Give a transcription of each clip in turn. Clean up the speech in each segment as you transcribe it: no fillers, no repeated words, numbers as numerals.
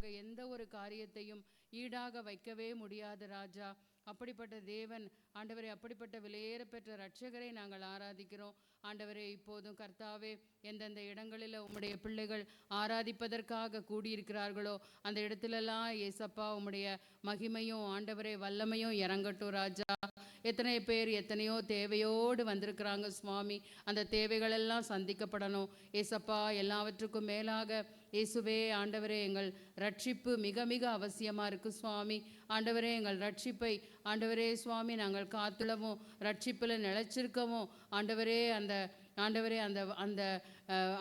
ஆண்டவரே எந்த ஒரு காரியத்தையும் ஈடாக வைக்கவே முடியாது ராஜா. அப்படிப்பட்ட தேவன் ஆண்டவரே, அப்படிப்பட்ட விலையேற பெற்ற இரட்சகரை நாங்கள் ஆராதிக்கிறோம் ஆண்டவரே. இப்போதும் கர்த்தாவே, எந்தெந்த இடங்களில் உம்முடைய பிள்ளைகள் ஆராதிப்பதற்காக கூடியிருக்கிறார்களோ அந்த இடத்துலலாம் ஏசப்பா உம்முடைய மகிமையும் ஆண்டவரே வல்லமையும் இறங்கட்டும் ராஜா. எத்தனை பேர் எத்தனையோ தேவையோடு வந்திருக்கிறாங்க சுவாமி. அந்த தேவைகளெல்லாம் சந்திக்கப்படணும் ஏசப்பா. எல்லாவற்றுக்கும் மேலாக இயேசுவே ஆண்டவரே, எங்கள் ரட்சிப்பு மிக மிக அவசியமாக இருக்குது சுவாமி. ஆண்டவரே, எங்கள் ரட்சிப்பை ஆண்டவரே சுவாமி நாங்கள் காத்துளவும் ரட்சிப்பில் நிலைச்சிருக்கவும் ஆண்டவரே அந்த ஆண்டவரே அந்த அந்த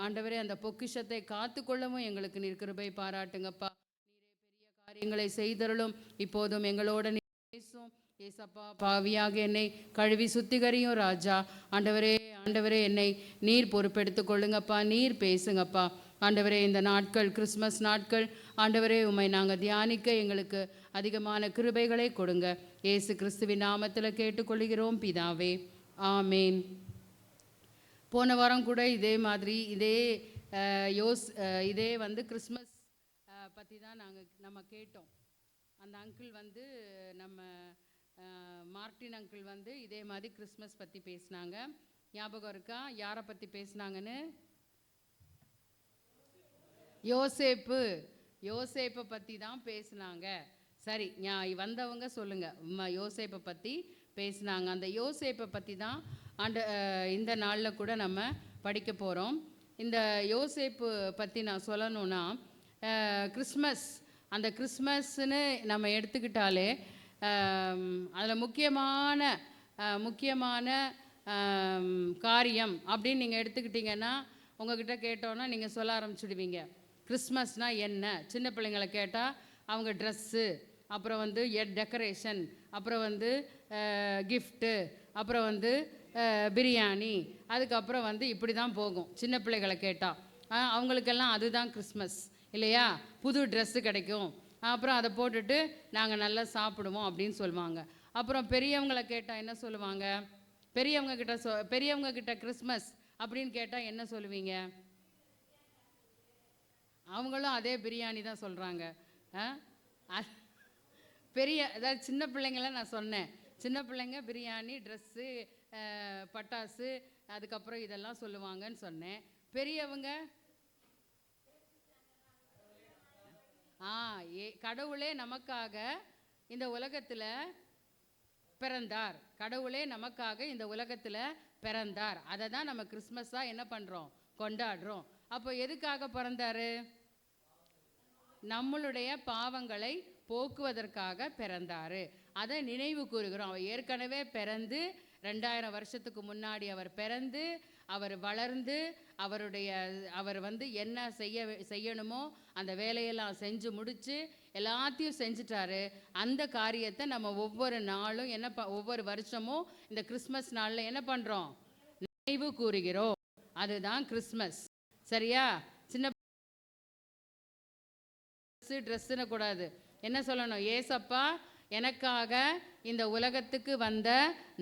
ஆண்டவரே அந்த பொக்கிஷத்தை காத்துக்கொள்ளவும் எங்களுக்கு நீர் கிருபை பாராட்டுங்கப்பா. நீரே பெரிய காரியங்களை செய்தருளும். இப்போதும் எங்களோட பேசும் ஏசப்பா. பாவியாக என்னை கழுவி சுத்திகரியும் ராஜா. ஆண்டவரே ஆண்டவரே, என்னை நீர் பொறுப்பெடுத்துக் கொள்ளுங்கப்பா. நீர் பேசுங்கப்பா ஆண்டவரே. இந்த நாட்கள் கிறிஸ்மஸ் நாட்கள் ஆண்டவரே, உம்மை நாங்கள் தியானிக்க எங்களுக்கு அதிகமான கிருபைகளை கொடுங்க. இயேசு கிறிஸ்துவின் நாமத்தில் கேட்டுக்கொள்கிறோம் பிதாவே, ஆமேன். போன வாரம் கூட இதே மாதிரி இதே வந்து கிறிஸ்மஸ் பற்றி தான் நம்ம கேட்டோம். அந்த அங்கிள் வந்து நம்ம மார்ட்டின் அங்கிள் வந்து இதே மாதிரி கிறிஸ்மஸ் பற்றி பேசினாங்க. ஞாபகம் இருக்கா யாரை பற்றி பேசினாங்கன்னு? யோசேப்பை பற்றி தான் பேசினாங்க. சரி, வந்தவங்க சொல்லுங்கள். யோசேப்பை பற்றி பேசினாங்க. அந்த யோசேப்பை பற்றி தான் இந்த நாளில் கூட நம்ம படிக்க போகிறோம். இந்த யோசேப்பு பற்றி நான் சொல்லணுன்னா, கிறிஸ்மஸ், அந்த கிறிஸ்மஸ்ன்னு நம்ம எடுத்துக்கிட்டாலே அதில் முக்கியமான காரியம் அப்படின்னு நீங்கள் எடுத்துக்கிட்டிங்கன்னா, உங்ககிட்ட கேட்டோன்னா நீங்கள் சொல்ல ஆரம்பிச்சுடுவீங்க. கிறிஸ்மஸ்னால் என்ன? சின்ன பிள்ளைங்களை கேட்டால் அவங்க ட்ரெஸ்ஸு, அப்புறம் வந்து டெக்கரேஷன், அப்புறம் வந்து கிஃப்ட்டு, அப்புறம் வந்து பிரியாணி, அதுக்கப்புறம் வந்து இப்படி தான் போகும். சின்ன பிள்ளைகளை கேட்டால் அவங்களுக்கெல்லாம் அதுதான் கிறிஸ்மஸ் இல்லையா? புது ட்ரெஸ்ஸு கிடைக்கும், அப்புறம் அதை போட்டுட்டு நாங்கள் நல்லா சாப்பிடுவோம் அப்படின்னு சொல்லுவாங்க. அப்புறம் பெரியவங்களை கேட்டால் என்ன சொல்லுவாங்க? பெரியவங்க கிட்ட கிறிஸ்மஸ் அப்படின்னு கேட்டால் என்ன சொல்லுவீங்க? அவங்களும் அதே பிரியாணி தான் சொல்கிறாங்க. அதாவது சின்ன பிள்ளைங்கள நான் சொன்னேன். சின்ன பிள்ளைங்க பிரியாணி, ட்ரெஸ்ஸு, பட்டாசு, அதுக்கப்புறம் இதெல்லாம் சொல்லுவாங்கன்னு சொன்னேன். பெரியவங்க கடவுளே நமக்காக இந்த உலகத்தில் பிறந்தார். கடவுளே நமக்காக இந்த உலகத்தில் பிறந்தார். அதை தான் நம்ம கிறிஸ்மஸாக என்ன பண்ணுறோம்? கொண்டாடுறோம். அப்போ எதுக்காக பிறந்தாரு? நம்மளுடைய பாவங்களை போக்குவதற்காக பிறந்தாரு. அதை நினைவு கூறுகிறோம். அவர் ஏற்கனவே பிறந்து 2000 வருஷத்துக்கு முன்னாடி அவர் பிறந்து, அவர் வளர்ந்து, அவர் வந்து என்ன செய்யணுமோ அந்த வேலையெல்லாம் செஞ்சு முடித்து எல்லாத்தையும் செஞ்சிட்டாரு. அந்த காரியத்தை நம்ம ஒவ்வொரு நாளும் ஒவ்வொரு வருஷமும் இந்த கிறிஸ்மஸ் நாளில் என்ன பண்ணுறோம்? நினைவு கூறுகிறோம். அதுதான் கிறிஸ்மஸ். சரியா? சின்ன ட்ரெஸ்ஸுன்னு கூடாது. என்ன சொல்லணும்? ஏசப்பா எனக்காக இந்த உலகத்துக்கு வந்த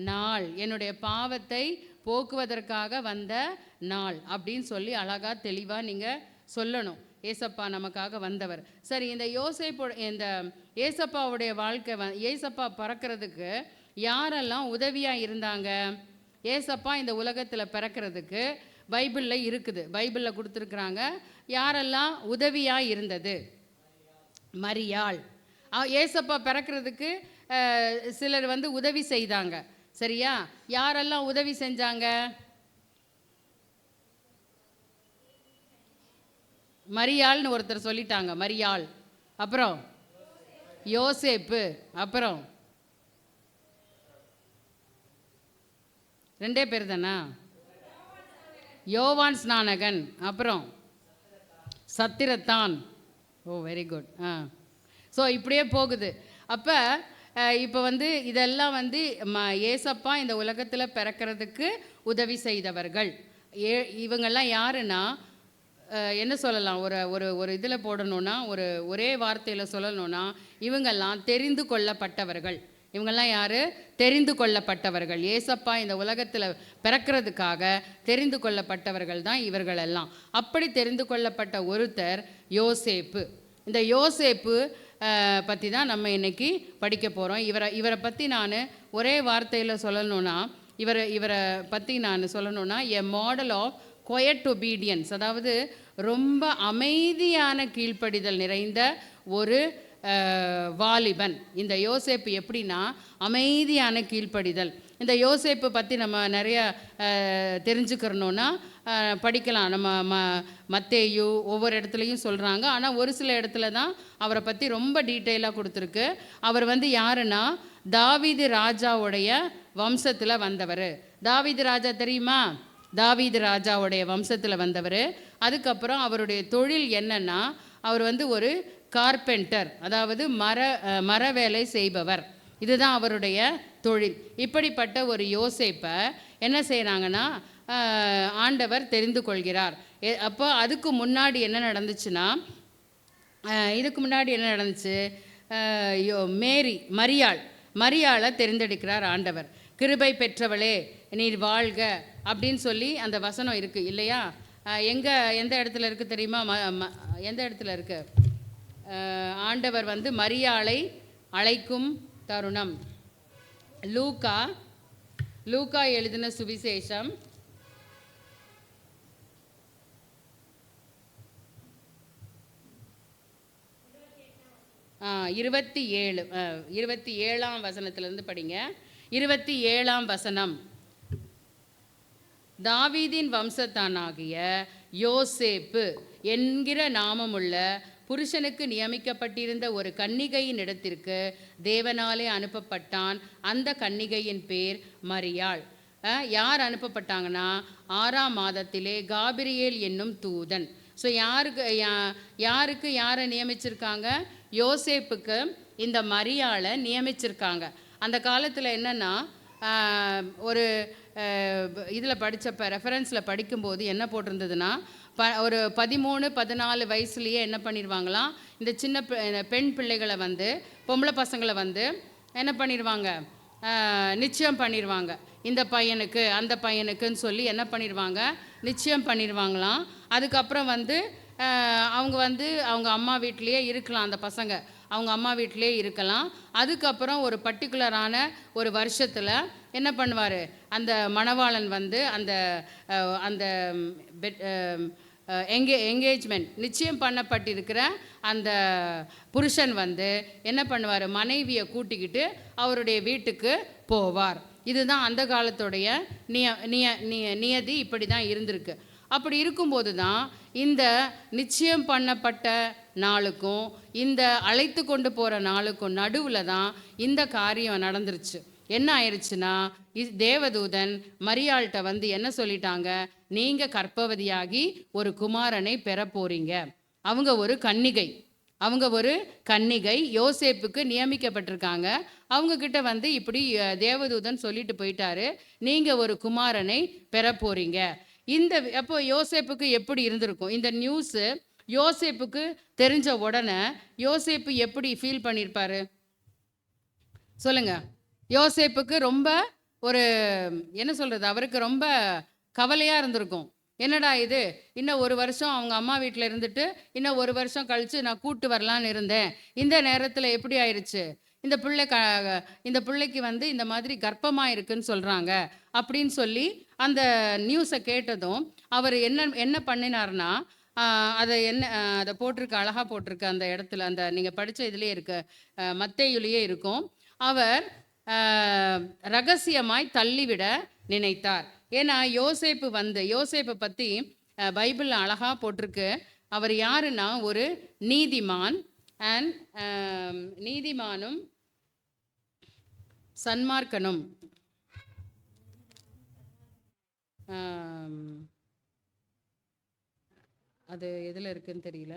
நாள், என்னுடைய பாவத்தை போக்குவதற்காக வந்த நாள் அப்படின்னு சொல்லி அழகா தெளிவாக நீங்கள் சொல்லணும். ஏசப்பா நமக்காக வந்தவர். சரி, இந்த ஏசப்பாவுடைய வாழ்க்கை, ஏசப்பா பிறக்கிறதுக்கு யாரெல்லாம் உதவியாக இருந்தாங்க? ஏசப்பா இந்த உலகத்தில் பிறக்கிறதுக்கு பைபிளில் இருக்குது, பைபிளில் கொடுத்துருக்குறாங்க. யாரெல்லாம் உதவியாக இருந்தது? மரியாள். ஏசப்பா பிறக்கிறதுக்கு சிலர் வந்து உதவி செய்தாங்க. சரியா? யாரெல்லாம் உதவி செஞ்சாங்க? மரியாள்னு ஒருத்தர் சொல்லிட்டாங்க, மரியாள். அப்புறம் யோசேப்பு. அப்புறம் 2 பேர் தானா? யோவான் ஸ்நானகன். அப்புறம் சத்திரத்தான். ஓ, வெரி குட். ஸோ இப்படியே போகுது. இப்போ வந்து இதெல்லாம் வந்து ஏசப்பா இந்த உலகத்தில் பிறக்கிறதுக்கு உதவி செய்தவர்கள். இவங்கெல்லாம் யாருன்னா என்ன சொல்லலாம்? ஒரு இதில் போடணுன்னா, ஒரே வார்த்தையில் சொல்லணுன்னா, இவங்கெல்லாம் தெரிந்து கொள்ளப்பட்டவர்கள். இவங்கெல்லாம் யார்? தெரிந்து கொள்ளப்பட்டவர்கள். ஏசப்பா இந்த உலகத்தில் பிறக்கிறதுக்காக தெரிந்து கொள்ளப்பட்டவர்கள் தான் இவர்களெல்லாம். அப்படி தெரிந்து கொள்ளப்பட்ட ஒருத்தர் யோசேப்பு. இந்த யோசேப்பு பற்றி தான் நம்ம இன்னைக்கு படிக்க போகிறோம். இவரை பற்றி நான் ஒரே வார்த்தையில் சொல்லணும்னா, இவரை பற்றி நான் சொல்லணும்னா a model of quiet obedience, அதாவது ரொம்ப அமைதியான கீழ்ப்படிதல் நிறைந்த ஒரு வாலிபன். இந்த யோசேப்பு எப்படின்னா அமைதியான கீழ்ப்படிதல். இந்த யோசேப்பு பற்றி நம்ம நிறைய தெரிஞ்சுக்கிறணுன்னா படிக்கலாம். நம்ம மத்தேயு ஒவ்வொரு இடத்துலையும் சொல்கிறாங்க. ஆனால் ஒரு சில இடத்துல தான் அவரை பற்றி ரொம்ப டீட்டெயிலாக கொடுத்துருக்கு. அவர் யாருன்னா தாவீது ராஜாவுடைய வம்சத்தில் வந்தவர். தாவீது ராஜா தெரியுமா? தாவீது ராஜாவுடைய வம்சத்தில் வந்தவர். அதுக்கப்புறம் அவருடைய தொழில் என்னன்னா, அவர் ஒரு கார்பெண்டர், அதாவது மர வேலை செய்பவர். இதுதான் அவருடைய தொழில். இப்படிப்பட்ட ஒரு யோசேப்பை என்ன செய்கிறாங்கன்னா ஆண்டவர் தெரிந்து கொள்கிறார். அப்போ அதுக்கு முன்னாடி என்ன நடந்துச்சுன்னா, மரியாளை தெரிந்தெடுக்கிறார் ஆண்டவர். கிருபை பெற்றவளே நீர் வாழ்க அப்படின்னு சொல்லி அந்த வசனம் இருக்குது இல்லையா? எந்த இடத்துல இருக்குது தெரியுமா? எந்த இடத்துல இருக்கு? ஆண்டவர் மரியாளை அழைக்கும் தருணம். லூக்கா எழுதின சுவிசேஷம் 27ஆம் வசனத்திலிருந்து படிங்க. 27ஆம் வசனம். தாவீதின் வம்சத்தானாகிய யோசேப்பு என்கிற நாமமுள்ள புருஷனுக்கு நியமிக்கப்பட்டிருந்த ஒரு கன்னிகையின் இடத்திற்கு தேவனாலே அனுப்பப்பட்டான். அந்த கன்னிகையின் பேர் மரியாள். யார் அனுப்பப்பட்டாங்கன்னா 6ஆம் மாதத்திலே காபிரியேல் என்னும் தூதன். ஸோ யாருக்கு யாரை நியமிச்சிருக்காங்க? யோசேப்புக்கு இந்த மரியாளை நியமிச்சிருக்காங்க. அந்த காலத்தில் என்னென்னா, ஒரு இதில் படித்தப்ப ரெஃபரன்ஸில் படிக்கும்போது என்ன போட்டிருந்ததுன்னா, ஒரு 13-14 வயசுலேயே என்ன பண்ணிடுவாங்களாம், இந்த சின்ன பெண் பிள்ளைகளை பொம்பளை பசங்களை என்ன பண்ணிடுவாங்க, நிச்சயம் பண்ணிடுவாங்க. இந்த பையனுக்கு அந்த பையனுக்குன்னு சொல்லி என்ன பண்ணிடுவாங்க, நிச்சயம் பண்ணிடுவாங்களாம். அதுக்கப்புறம் அவங்க அவங்க அம்மா வீட்டிலையே இருக்கலாம். அந்த பசங்க அவங்க அம்மா வீட்டிலே இருக்கலாம். அதுக்கப்புறம் ஒரு பர்டிகுலரான ஒரு வருஷத்தில் என்ன பண்ணுவார், அந்த மணவாளன் அந்த அந்த எங்கேஜ்மெண்ட் நிச்சயம் பண்ணப்பட்டிருக்கிற அந்த புருஷன் என்ன பண்ணுவார், மனைவியை கூட்டிக்கிட்டு அவருடைய வீட்டுக்கு போவார். இதுதான் அந்த காலத்துடைய நியதி. இப்படி தான் இருந்திருக்கு. அப்படி இருக்கும்போது தான் இந்த நிச்சயம் பண்ணப்பட்ட நாளுக்கும் இந்த அழைத்து கொண்டு போகிற நாளுக்கும் நடுவில் தான் இந்த காரியம் நடந்துருச்சு. என்ன ஆயிடுச்சுன்னா, தேவதூதன் மரியாள்கிட்ட என்ன சொல்லிட்டாங்க, நீங்கள் கர்ப்பவதியாகி ஒரு குமாரனை பெற போறீங்க. அவங்க ஒரு கன்னிகை யோசேப்புக்கு நியமிக்கப்பட்டிருக்காங்க. அவங்க கிட்ட இப்படி தேவதூதன் சொல்லிட்டு போயிட்டாரு, நீங்கள் ஒரு குமாரனை பெற போறீங்க. அப்போ யோசேப்புக்கு எப்படி இருந்திருக்கும் இந்த நியூஸு? யோசேப்புக்கு தெரிஞ்ச உடனே யோசேப்பு எப்படி ஃபீல் பண்ணியிருப்பாரு சொல்லுங்க? யோசேப்புக்கு ரொம்ப ஒரு என்ன சொல்கிறது, அவருக்கு ரொம்ப கவலையாக இருந்திருக்கும். என்னடா இது, இன்னும் ஒரு வருஷம் அவங்க அம்மா வீட்டில் இருந்துட்டு இன்னும் ஒரு வருஷம் கழித்து நான் கூட்டு வரலான்னு இருந்தேன். இந்த நேரத்தில் எப்படி ஆயிடுச்சு, இந்த பிள்ளைக்கு இந்த மாதிரி கர்ப்பமாக இருக்குன்னு சொல்கிறாங்க அப்படின்னு சொல்லி அந்த நியூஸை கேட்டதும் அவர் என்ன பண்ணினார்னா, அதை போட்டிருக்கு, அழகாக போட்டிருக்கு அந்த இடத்துல, அந்த நீங்கள் படித்த இதுலேயே இருக்கு, மத்தேயுலேயே இருக்கும். அவர் ரகசியமாய் தள்ளிவிட நினைத்தார். ஏன்னா யோசேப்பை பற்றி பைபிளில் அழகாக போட்டிருக்கு. அவர் யாருன்னா ஒரு நீதிமான் அண்ட் நீதிமானும் சன்மார்க்கனும். அது எதில் இருக்குன்னு தெரியல.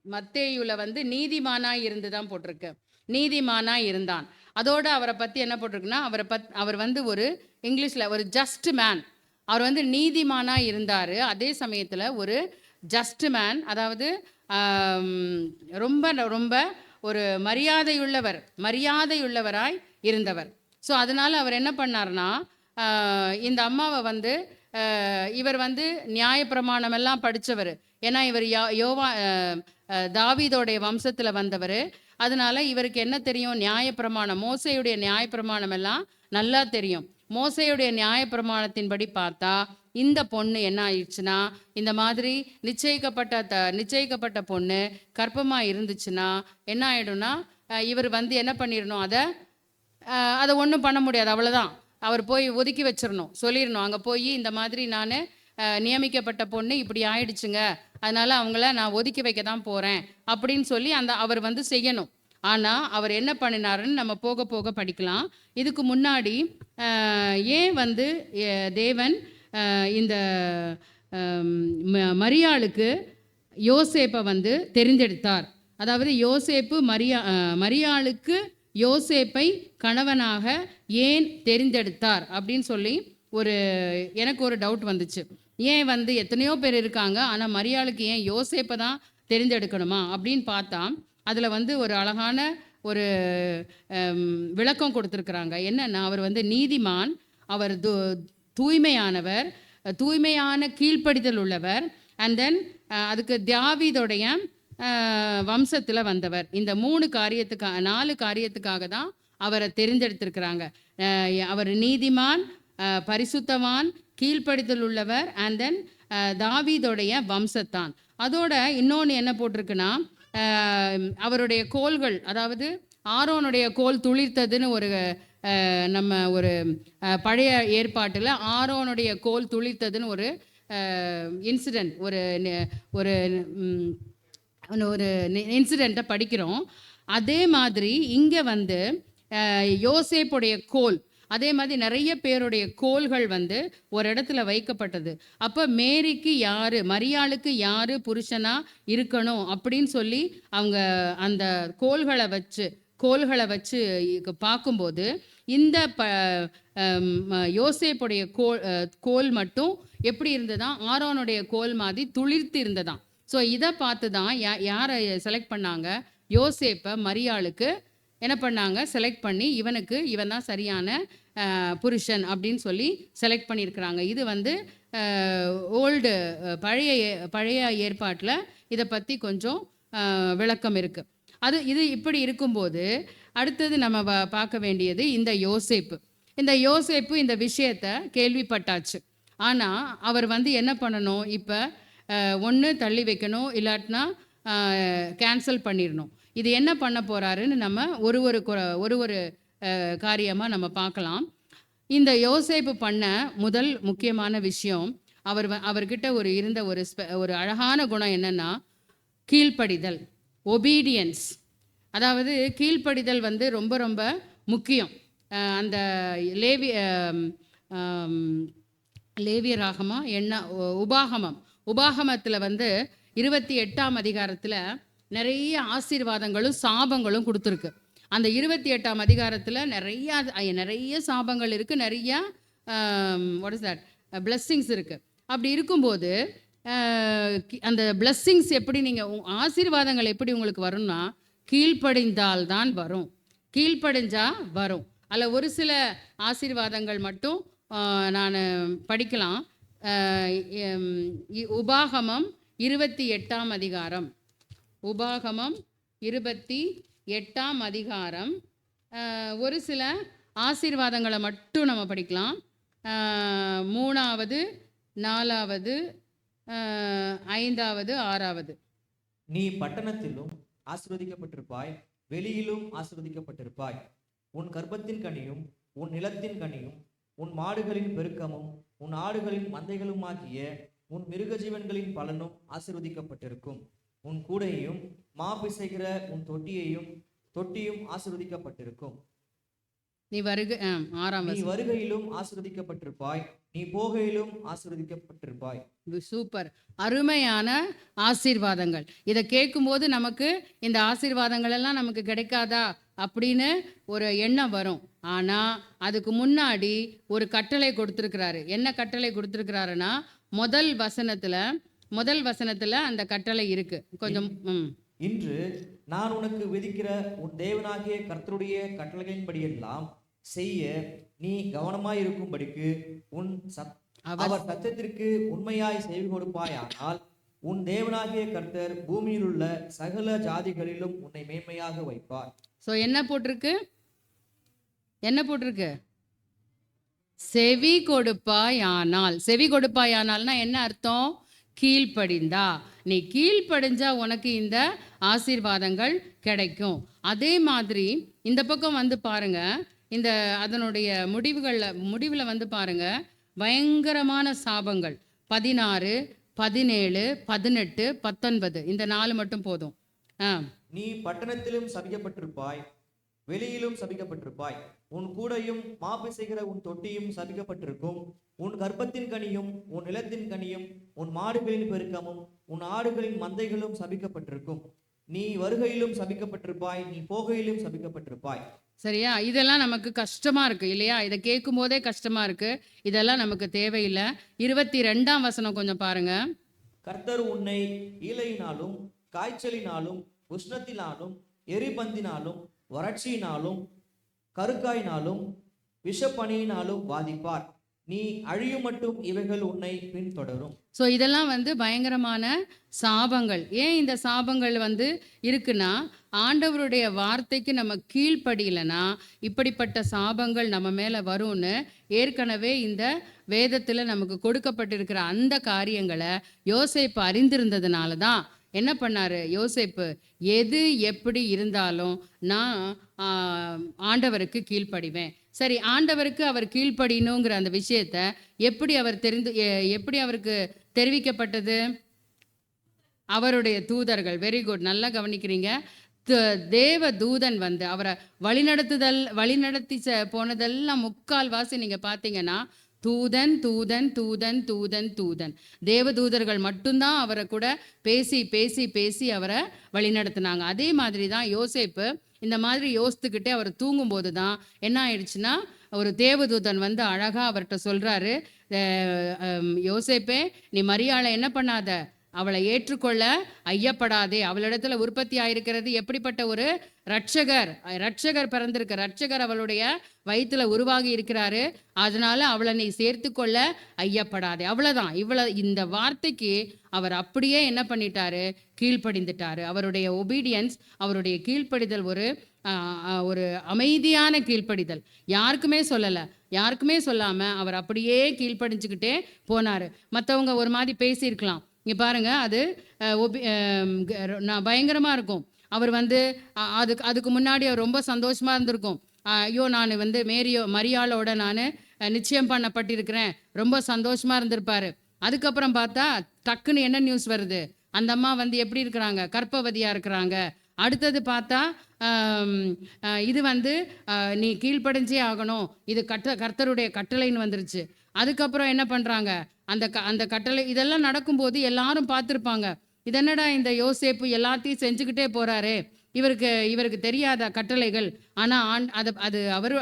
மத்தேயுல நீதிமானாய் இருந்து தான் போட்டிருக்கு, நீதிமானாய் இருந்தான். அதோடு அவரை பற்றி என்ன போட்டிருக்குன்னா, அவர் ஒரு இங்கிலீஷில் ஒரு ஜஸ்ட் மேன். அவர் நீதிமானாக இருந்தார். அதே சமயத்தில் ஒரு ஜஸ்ட் மேன், அதாவது ரொம்ப ரொம்ப ஒரு மரியாதையுள்ளவராய் இருந்தவர். ஸோ அதனால் அவர் என்ன பண்ணார்னா, இந்த அம்மாவை இவர் வந்து நியாயப்பிரமாணம் எல்லாம் படித்தவர். ஏன்னா இவர் தாவீதோடைய வம்சத்தில் வந்தவர். அதனால இவருக்கு என்ன தெரியும்? நியாயப்பிரமாணம், மோசேயுடைய நியாயப்பிரமாணம் எல்லாம் நல்லா தெரியும். மோசேயுடைய நியாயப்பிரமாணத்தின்படி பார்த்தா இந்த பொண்ணு என்ன ஆயிடுச்சுன்னா, இந்த மாதிரி நிச்சயிக்கப்பட்ட பொண்ணு கர்ப்பமாக இருந்துச்சுன்னா என்ன ஆயிடும்னா, இவர் வந்து என்ன பண்ணிடணும், அதை ஒன்றும் பண்ண முடியாது, அவ்வளோதான். அவர் போய் ஒதுக்கி வச்சிடணும், சொல்லிடணும். அங்கே போய் இந்த மாதிரி நான் நியமிக்கப்பட்ட பொண்ணு இப்படி ஆயிடுச்சுங்க, அதனால் அவங்கள நான் ஒதுக்கி வைக்க தான் போகிறேன் அப்படின்னு சொல்லி அவர் வந்து செய்யணும். ஆனால் அவர் என்ன பண்ணினாருன்னு நம்ம போக போக படிக்கலாம். இதுக்கு முன்னாடி ஏன் வந்து தேவன் இந்த மரியாளுக்கு யோசேப்பை வந்து தெரிந்தெடுத்தார்? அதாவது யோசேப்பு மரியாளுக்கு யோசேப்பை கணவனாக ஏன் தெரிந்தெடுத்தார் அப்படின்னு சொல்லி எனக்கு ஒரு டவுட் வந்துச்சு. ஏன் வந்து எத்தனையோ பேர் இருக்காங்க, ஆனால் மரியாளுக்கு ஏன் யோசேப்பை தான் தெரிந்தெடுக்கணுமா அப்படின்னு பார்த்தா அதில் வந்து ஒரு அழகான ஒரு விளக்கம் கொடுத்துருக்குறாங்க. என்னென்னா, அவர் வந்து நீதிமான், அவர் தூய்மையானவர், தூய்மையான கீழ்ப்படிதல் உள்ளவர், அண்ட் தென் அதுக்கு தாவீதுடைய வம்சத்தில் வந்தவர். இந்த 4 காரியத்துக்காக தான் அவரை தெரிந்தெடுத்திருக்கிறாங்க. அவர் நீதிமான், பரிசுத்தவான், கீழ்ப்படிதல் உள்ளவர், அண்ட் தென் தாவீதுடைய வம்சத்தான். அதோட இன்னொன்று என்ன போட்டிருக்குன்னா, அவருடைய கோல்கள், அதாவது ஆரோனுடைய கோல் துளிர்த்ததுன்னு நம்ம பழைய ஏற்பாட்டில் ஆரோனுடைய கோல் துளிர்த்ததுன்னு ஒரு இன்சிடெண்ட், ஒரு இன்சிடெண்ட்டை படிக்கிறோம். அதே மாதிரி இங்கே வந்து யோசேப்புடைய கோல், அதே மாதிரி நிறைய பேருடைய கோல்கள் வந்து ஒரு இடத்துல வைக்கப்பட்டது. அப்போ மேரிக்கு யார், மரியாளுக்கு யார் புருஷனாக இருக்கணும் அப்படின்னு சொல்லி அவங்க அந்த கோல்களை வச்சு பார்க்கும்போது இந்த யோசேப்புடைய கோல் மட்டும் எப்படி இருந்ததான், ஆரோனுடைய கோல் மாதிரி துளிர்த்து இருந்ததான். ஸோ இதை பார்த்து தான் யாரை செலக்ட் பண்ணாங்க? யோசேப்பை மரியாளுக்கு என்ன பண்ணாங்க? செலக்ட் பண்ணி இவன் தான் சரியான புருஷன் அப்படின்னு சொல்லி செலக்ட் பண்ணியிருக்கிறாங்க. இது வந்து பழைய ஏற்பாட்டில் இதை பற்றி கொஞ்சம் விளக்கம் இருக்குது. இது இப்படி இருக்கும்போது அடுத்தது நம்ம பார்க்க வேண்டியது இந்த யோசேப்பு இந்த விஷயத்தை கேள்விப்பட்டாச்சு. ஆனால் அவர் வந்து என்ன பண்ணணும்? இப்போ ஒன்று தள்ளி வைக்கணும், இல்லாட்டினா கேன்சல் பண்ணிடணும். இது என்ன பண்ண போகிறாருன்னு நம்ம ஒரு காரியமாக நம்ம பார்க்கலாம். இந்த யோசேப்பு பண்ண முதல் முக்கியமான விஷயம், அவர்கிட்ட இருந்த ஒரு அழகான குணம் என்னென்னா கீழ்ப்படிதல், ஒபீடியன்ஸ். அதாவது கீழ்ப்படிதல் வந்து ரொம்ப ரொம்ப முக்கியம். அந்த லேவியராகமா உபாகமத்தில் வந்து 28ஆம் அதிகாரத்தில் நிறைய ஆசீர்வாதங்களும் சாபங்களும் கொடுத்துருக்கு. அந்த 28ஆம் அதிகாரத்தில் நிறைய சாபங்கள் இருக்குது, நிறையா வாட் இஸ் தட் பிளெஸ்ஸிங்ஸ் இருக்குது. அப்படி இருக்கும்போது அந்த பிளெஸ்ஸிங்ஸ் எப்படி, நீங்கள் ஆசீர்வாதங்கள் எப்படி உங்களுக்கு வரும்னா கீழ்ப்படிந்தால் தான் வரும், கீழ்ப்படிஞ்சால் வரும். அதில் ஒரு சில ஆசீர்வாதங்கள் மட்டும் நான் படிக்கலாம். உபாகமம் 28ஆம் அதிகாரம், உபாகமம் 28ஆம் அதிகாரம் ஒரு சில ஆசீர்வாதங்களை மட்டும் நம்ம படிக்கலாம். 3வது, 4வது, 5வது, 6வது. நீ பட்டணத்திலும் ஆசீர்வதிக்கப்பட்டிருப்பாய், வெளியிலும் ஆசீர்வதிக்கப்பட்டிருப்பாய். உன் கர்ப்பத்தின் கனியும் உன் நிலத்தின் கனியும் உன் மாடுகளின் பெருக்கமும் உன் ஆடுகளின் மந்தைகளுமாகிய உன் மிருக ஜீவன்களின் பலனும் ஆசீர்வதிக்கப்பட்டிருக்கும். உன் கூடையும் மாப்பிசைகிற உன் தொட்டியும் ஆசீர்வதிக்கப்பட்டிருக்கும். நீ வருகையிலும் ஆசீர்வதிக்கப்பட்டிருப்பாய், நீ போகையிலும் ஆசீர்வதிக்கப்பட்டிருப்பாய். சூப்பர், அருமையான ஆசீர்வாதங்கள். இதை கேட்கும்போது நமக்கு இந்த ஆசீர்வாதங்கள் எல்லாம் நமக்கு கிடைக்காதா அப்படின்னு ஒரு எண்ணம் வரும். ஆனால் அதுக்கு முன்னாடி ஒரு கட்டளை கொடுத்துருக்கிறாரு. என்ன கட்டளை கொடுத்துருக்கிறாருன்னா, முதல் வசனத்தில் அந்த கட்டளை இருக்கு. கொஞ்சம் இன்று நான் உனக்கு விதிக்கிற உன் தேவனாகிய கர்த்தருடைய கட்டளைகளின்படியெல்லாம் செய்ய நீ கவனமாயிருக்கும்படிக்கு அவர் சத்தத்திற்கு உண்மையாய் செவி கொடுப்பாயானால் உன் தேவனாகிய கர்த்தர் பூமியில் உள்ள சகல ஜாதிகளிலும் உன்னை மேன்மையாக வைப்பார். ஸோ என்ன போட்டிருக்கு? என்ன போட்டிருக்கு? செவி கொடுப்பாயானால். செவி கொடுப்பாயானால்னா என்ன அர்த்தம்? கீழ்ப்படிந்தா. நீ கீழ்ப்படிஞ்சா உனக்கு இந்த ஆசீர்வாதங்கள் கிடைக்கும். அதே மாதிரி இந்த பக்கம் வந்து பாருங்க, இந்த அதனுடைய முடிவில் வந்து பாருங்க, பயங்கரமான சாபங்கள் 16, 17, 18, 19 இந்த 4 மட்டும் போதும். நீ பட்டணத்திலும் சபிக்கப்பட்டிருப்பாய், வெளியிலும் சபிக்கப்பட்டிருப்பாய். உன் கூடையும் மாப்பு செய்கிற உன் தொட்டியும் சபிக்கப்பட்டிருக்கும். உன் கர்ப்பத்தின் கனியும் உன் நிலத்தின் கனியும் உன் மாடுகளின் பெருக்கமும் உன் ஆடுகளின் மந்தைகளும் சபிக்கப்பட்டிருக்கும். நீ வருகையிலும் சபிக்கப்பட்டிருப்பாய், நீ போகையிலும் சபிக்கப்பட்டிருப்பாய். சரியா? இதெல்லாம் நமக்கு கஷ்டமா இருக்கு இல்லையா? இதை கேட்கும் போதே கஷ்டமா இருக்கு. இதெல்லாம் நமக்கு தேவையில்லை. 22ஆம் வசனம் கொஞ்சம் பாருங்க. கர்த்தர் உன்னை ஈலையினாலும் காய்ச்சலினாலும் உஷ்ணத்தினாலும் எரிபந்தினாலும் வறட்சியினாலும் கருக்காயினாலும் விஷப்பனியினாலும் பாதிப்பார். நீ அழியும் மட்டும் இவைகள் உன்னை பின்தொடரும். ஸோ இதெல்லாம் வந்து பயங்கரமான சாபங்கள். ஏன் இந்த சாபங்கள் வந்து இருக்குன்னா, ஆண்டவருடைய வார்த்தைக்கு நம்ம கீழ்ப்படியலைன்னா இப்படிப்பட்ட சாபங்கள் நம்ம மேலே வரும்னு ஏற்கனவே இந்த வேதத்தில் நமக்கு கொடுக்கப்பட்டிருக்கிற அந்த காரியங்களை யோசேப்பு அறிந்திருந்ததுனால தான் என்ன பண்ணாரு யோசேப்பு? எது எப்படி இருந்தாலும் நான் ஆண்டவருக்கு கீழ்ப்படிவேன். சரி, ஆண்டவருக்கு அவர் கீழ்ப்படியணுங்கிற அந்த விஷயத்த எப்படி அவருக்கு தெரிவிக்கப்பட்டது? அவருடைய தூதர்கள். வெரி குட், நல்லா கவனிக்கிறீங்க. தேவ தூதன் வந்து அவரை வழிநடத்தி போனதெல்லாம் முக்கால்வாசி நீங்க பார்த்தீங்கன்னா தூதன் தூதன் தூதன் தூதன் தூதன். தேவதூதர்கள் மட்டும்தான் அவரை கூட பேசி பேசி பேசி அவரை வழிநடத்தினாங்க. அதே மாதிரி தான் யோசேப்பு இந்த மாதிரி யோசித்துக்கிட்டே அவர் தூங்கும்போது தான் என்ன ஆயிடுச்சுன்னா, ஒரு தேவதூதன் வந்து அழகா அவர்கிட்ட சொல்றாரு, யோசேப்பே நீ மரியாளை என்ன பண்ணாத, அவளை ஏற்றுக்கொள்ள ஐயப்படாதே. அவளிடத்துல உற்பத்தி ஆயிருக்கிறது எப்படிப்பட்ட ஒரு ரட்சகர் பிறந்திருக்க ரட்சகர் அவளுடைய வயிற்றுல உருவாகி இருக்கிறாரு. அதனால அவளை நீ சேர்த்து கொள்ள ஐயப்படாதே. அவ்வளவுதான். இந்த வார்த்தைக்கு அவர் அப்படியே என்ன பண்ணிட்டாரு? கீழ்ப்படிந்துட்டாரு. அவருடைய ஒபீடியன்ஸ், அவருடைய கீழ்ப்படிதல் ஒரு அமைதியான கீழ்ப்படிதல். யாருக்குமே சொல்லாம அவர் அப்படியே கீழ்ப்படிஞ்சுக்கிட்டே போனாரு. மற்றவங்க ஒரு மாதிரி பேசியிருக்கலாம். இங்கே பாருங்க, அது பயங்கரமாக இருக்கும். அவர் வந்து அதுக்கு முன்னாடி அவர் ரொம்ப சந்தோஷமாக இருந்திருக்கும். ஐயோ, நான் வந்து மரியாளோட நான் நிச்சயம் பண்ணப்பட்டிருக்கிறேன், ரொம்ப சந்தோஷமாக இருந்திருப்பாரு. அதுக்கப்புறம் பார்த்தா டக்குன்னு என்ன நியூஸ் வருது? அந்த அம்மா வந்து எப்படி இருக்கிறாங்க? கர்ப்பவதியாக இருக்கிறாங்க. அடுத்தது பார்த்தா இது வந்து நீ கீழ்ப்படிஞ்சே ஆகணும், இது கர்த்தருடைய கட்டளைன்னு வந்துருச்சு. அதுக்கப்புறம் என்ன பண்ணுறாங்க? அந்த கட்டளை இதெல்லாம் நடக்கும்போது எல்லாரும் பார்த்துருப்பாங்க, இதென்னடா இந்த யோசேப்பு எல்லாத்தையும் செஞ்சுக்கிட்டே போகிறாரே, இவருக்கு தெரியாத கட்டளைகள். ஆனால் அது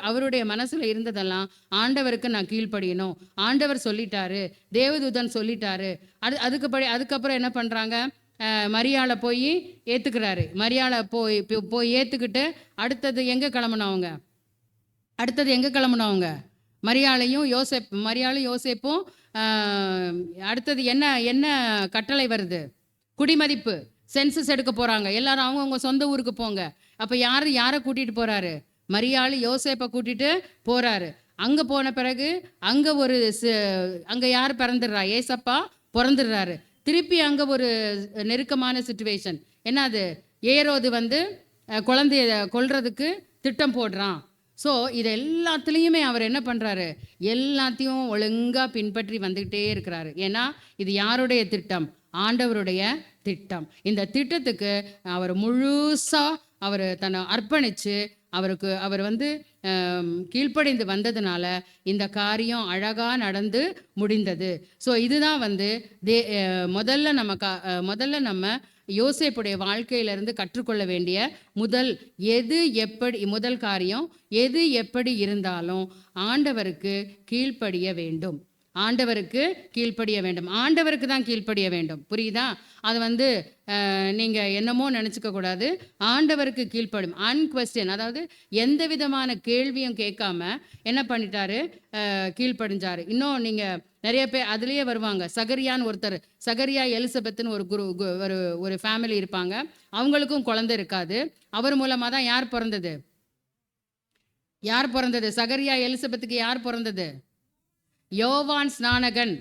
அவருடைய மனசில் இருந்ததெல்லாம் ஆண்டவருக்கு நான் கீழ்ப்படியணும், ஆண்டவர் சொல்லிட்டாரு, தேவதூதன் சொல்லிட்டாரு. அதுக்கப்புறம் என்ன பண்ணுறாங்க? மரியாளை போய் ஏற்றுக்கிறாரு. மரியாளை போய் ஏற்றுக்கிட்டு அடுத்தது எங்கே கிளம்புனவங்க? மரியாளையும் யோசேப்பும் அடுத்தது என்ன கட்டளை வருது? குடிமதிப்பு, சென்சஸ் எடுக்க போகிறாங்க. எல்லாரும் அவங்கவுங்க சொந்த ஊருக்கு போங்க. அப்போ யாரை கூட்டிகிட்டு போகிறாரு? மரியாள் யோசேப்பை கூட்டிகிட்டு போகிறாரு. அங்கே போன பிறகு அங்கே யார் பிறந்துடுறா? ஏசப்பா பிறந்துடுறாரு. திருப்பி அங்கே ஒரு நெருக்கமான சிச்சுவேஷன். என்னது? ஏரோது வந்து குழந்தைய கொல்றதுக்கு திட்டம் போடுறான். ஸோ இது எல்லாத்துலேயுமே அவர் என்ன பண்ணுறாரு? எல்லாத்தையும் ஒழுங்காக பின்பற்றி வந்துக்கிட்டே இருக்கிறாரு. ஏன்னா இது யாருடைய திட்டம்? ஆண்டவருடைய திட்டம். இந்த திட்டத்துக்கு அவர் முழுசாக தன்னை அர்ப்பணித்து அவர் வந்து கீழ்ப்படிந்து வந்ததுனால இந்த காரியம் அழகாக நடந்து முடிந்தது. ஸோ இதுதான் வந்து முதல்ல நம்ம யோசேப்புடைய வாழ்க்கையிலிருந்து கற்றுக்கொள்ள வேண்டிய முதல் காரியம், எது எப்படி இருந்தாலும் ஆண்டவருக்கு கீழ்ப்படிய வேண்டும். ஆண்டவருக்கு கீழ்ப்படிய வேண்டும். ஆண்டவருக்கு தான் கீழ்ப்படிய வேண்டும். புரியுதா? அது நீங்கள் என்னமோ நினச்சிக்க கூடாது. ஆண்டவருக்கு கீழ்ப்படும் அன்கொஸ்டின், அதாவது எந்த விதமான கேள்வியும் கேட்காம என்ன பண்ணிட்டாரு, கீழ்ப்படிஞ்சாரு. இன்னும் நீங்கள் நிறைய பேர் அதுலேயே வருவாங்க. சகரியான்னு ஒருத்தர், சகரியா எலிசபெத்துன்னு ஒரு ஃபேமிலி இருப்பாங்க. அவங்களுக்கும் குழந்தை இருக்காது. அவர் மூலமாக தான் யார் பிறந்தது? சகரியா எலிசபெத்துக்கு யார் பிறந்தது? யோவான் ஸ்நானகன்.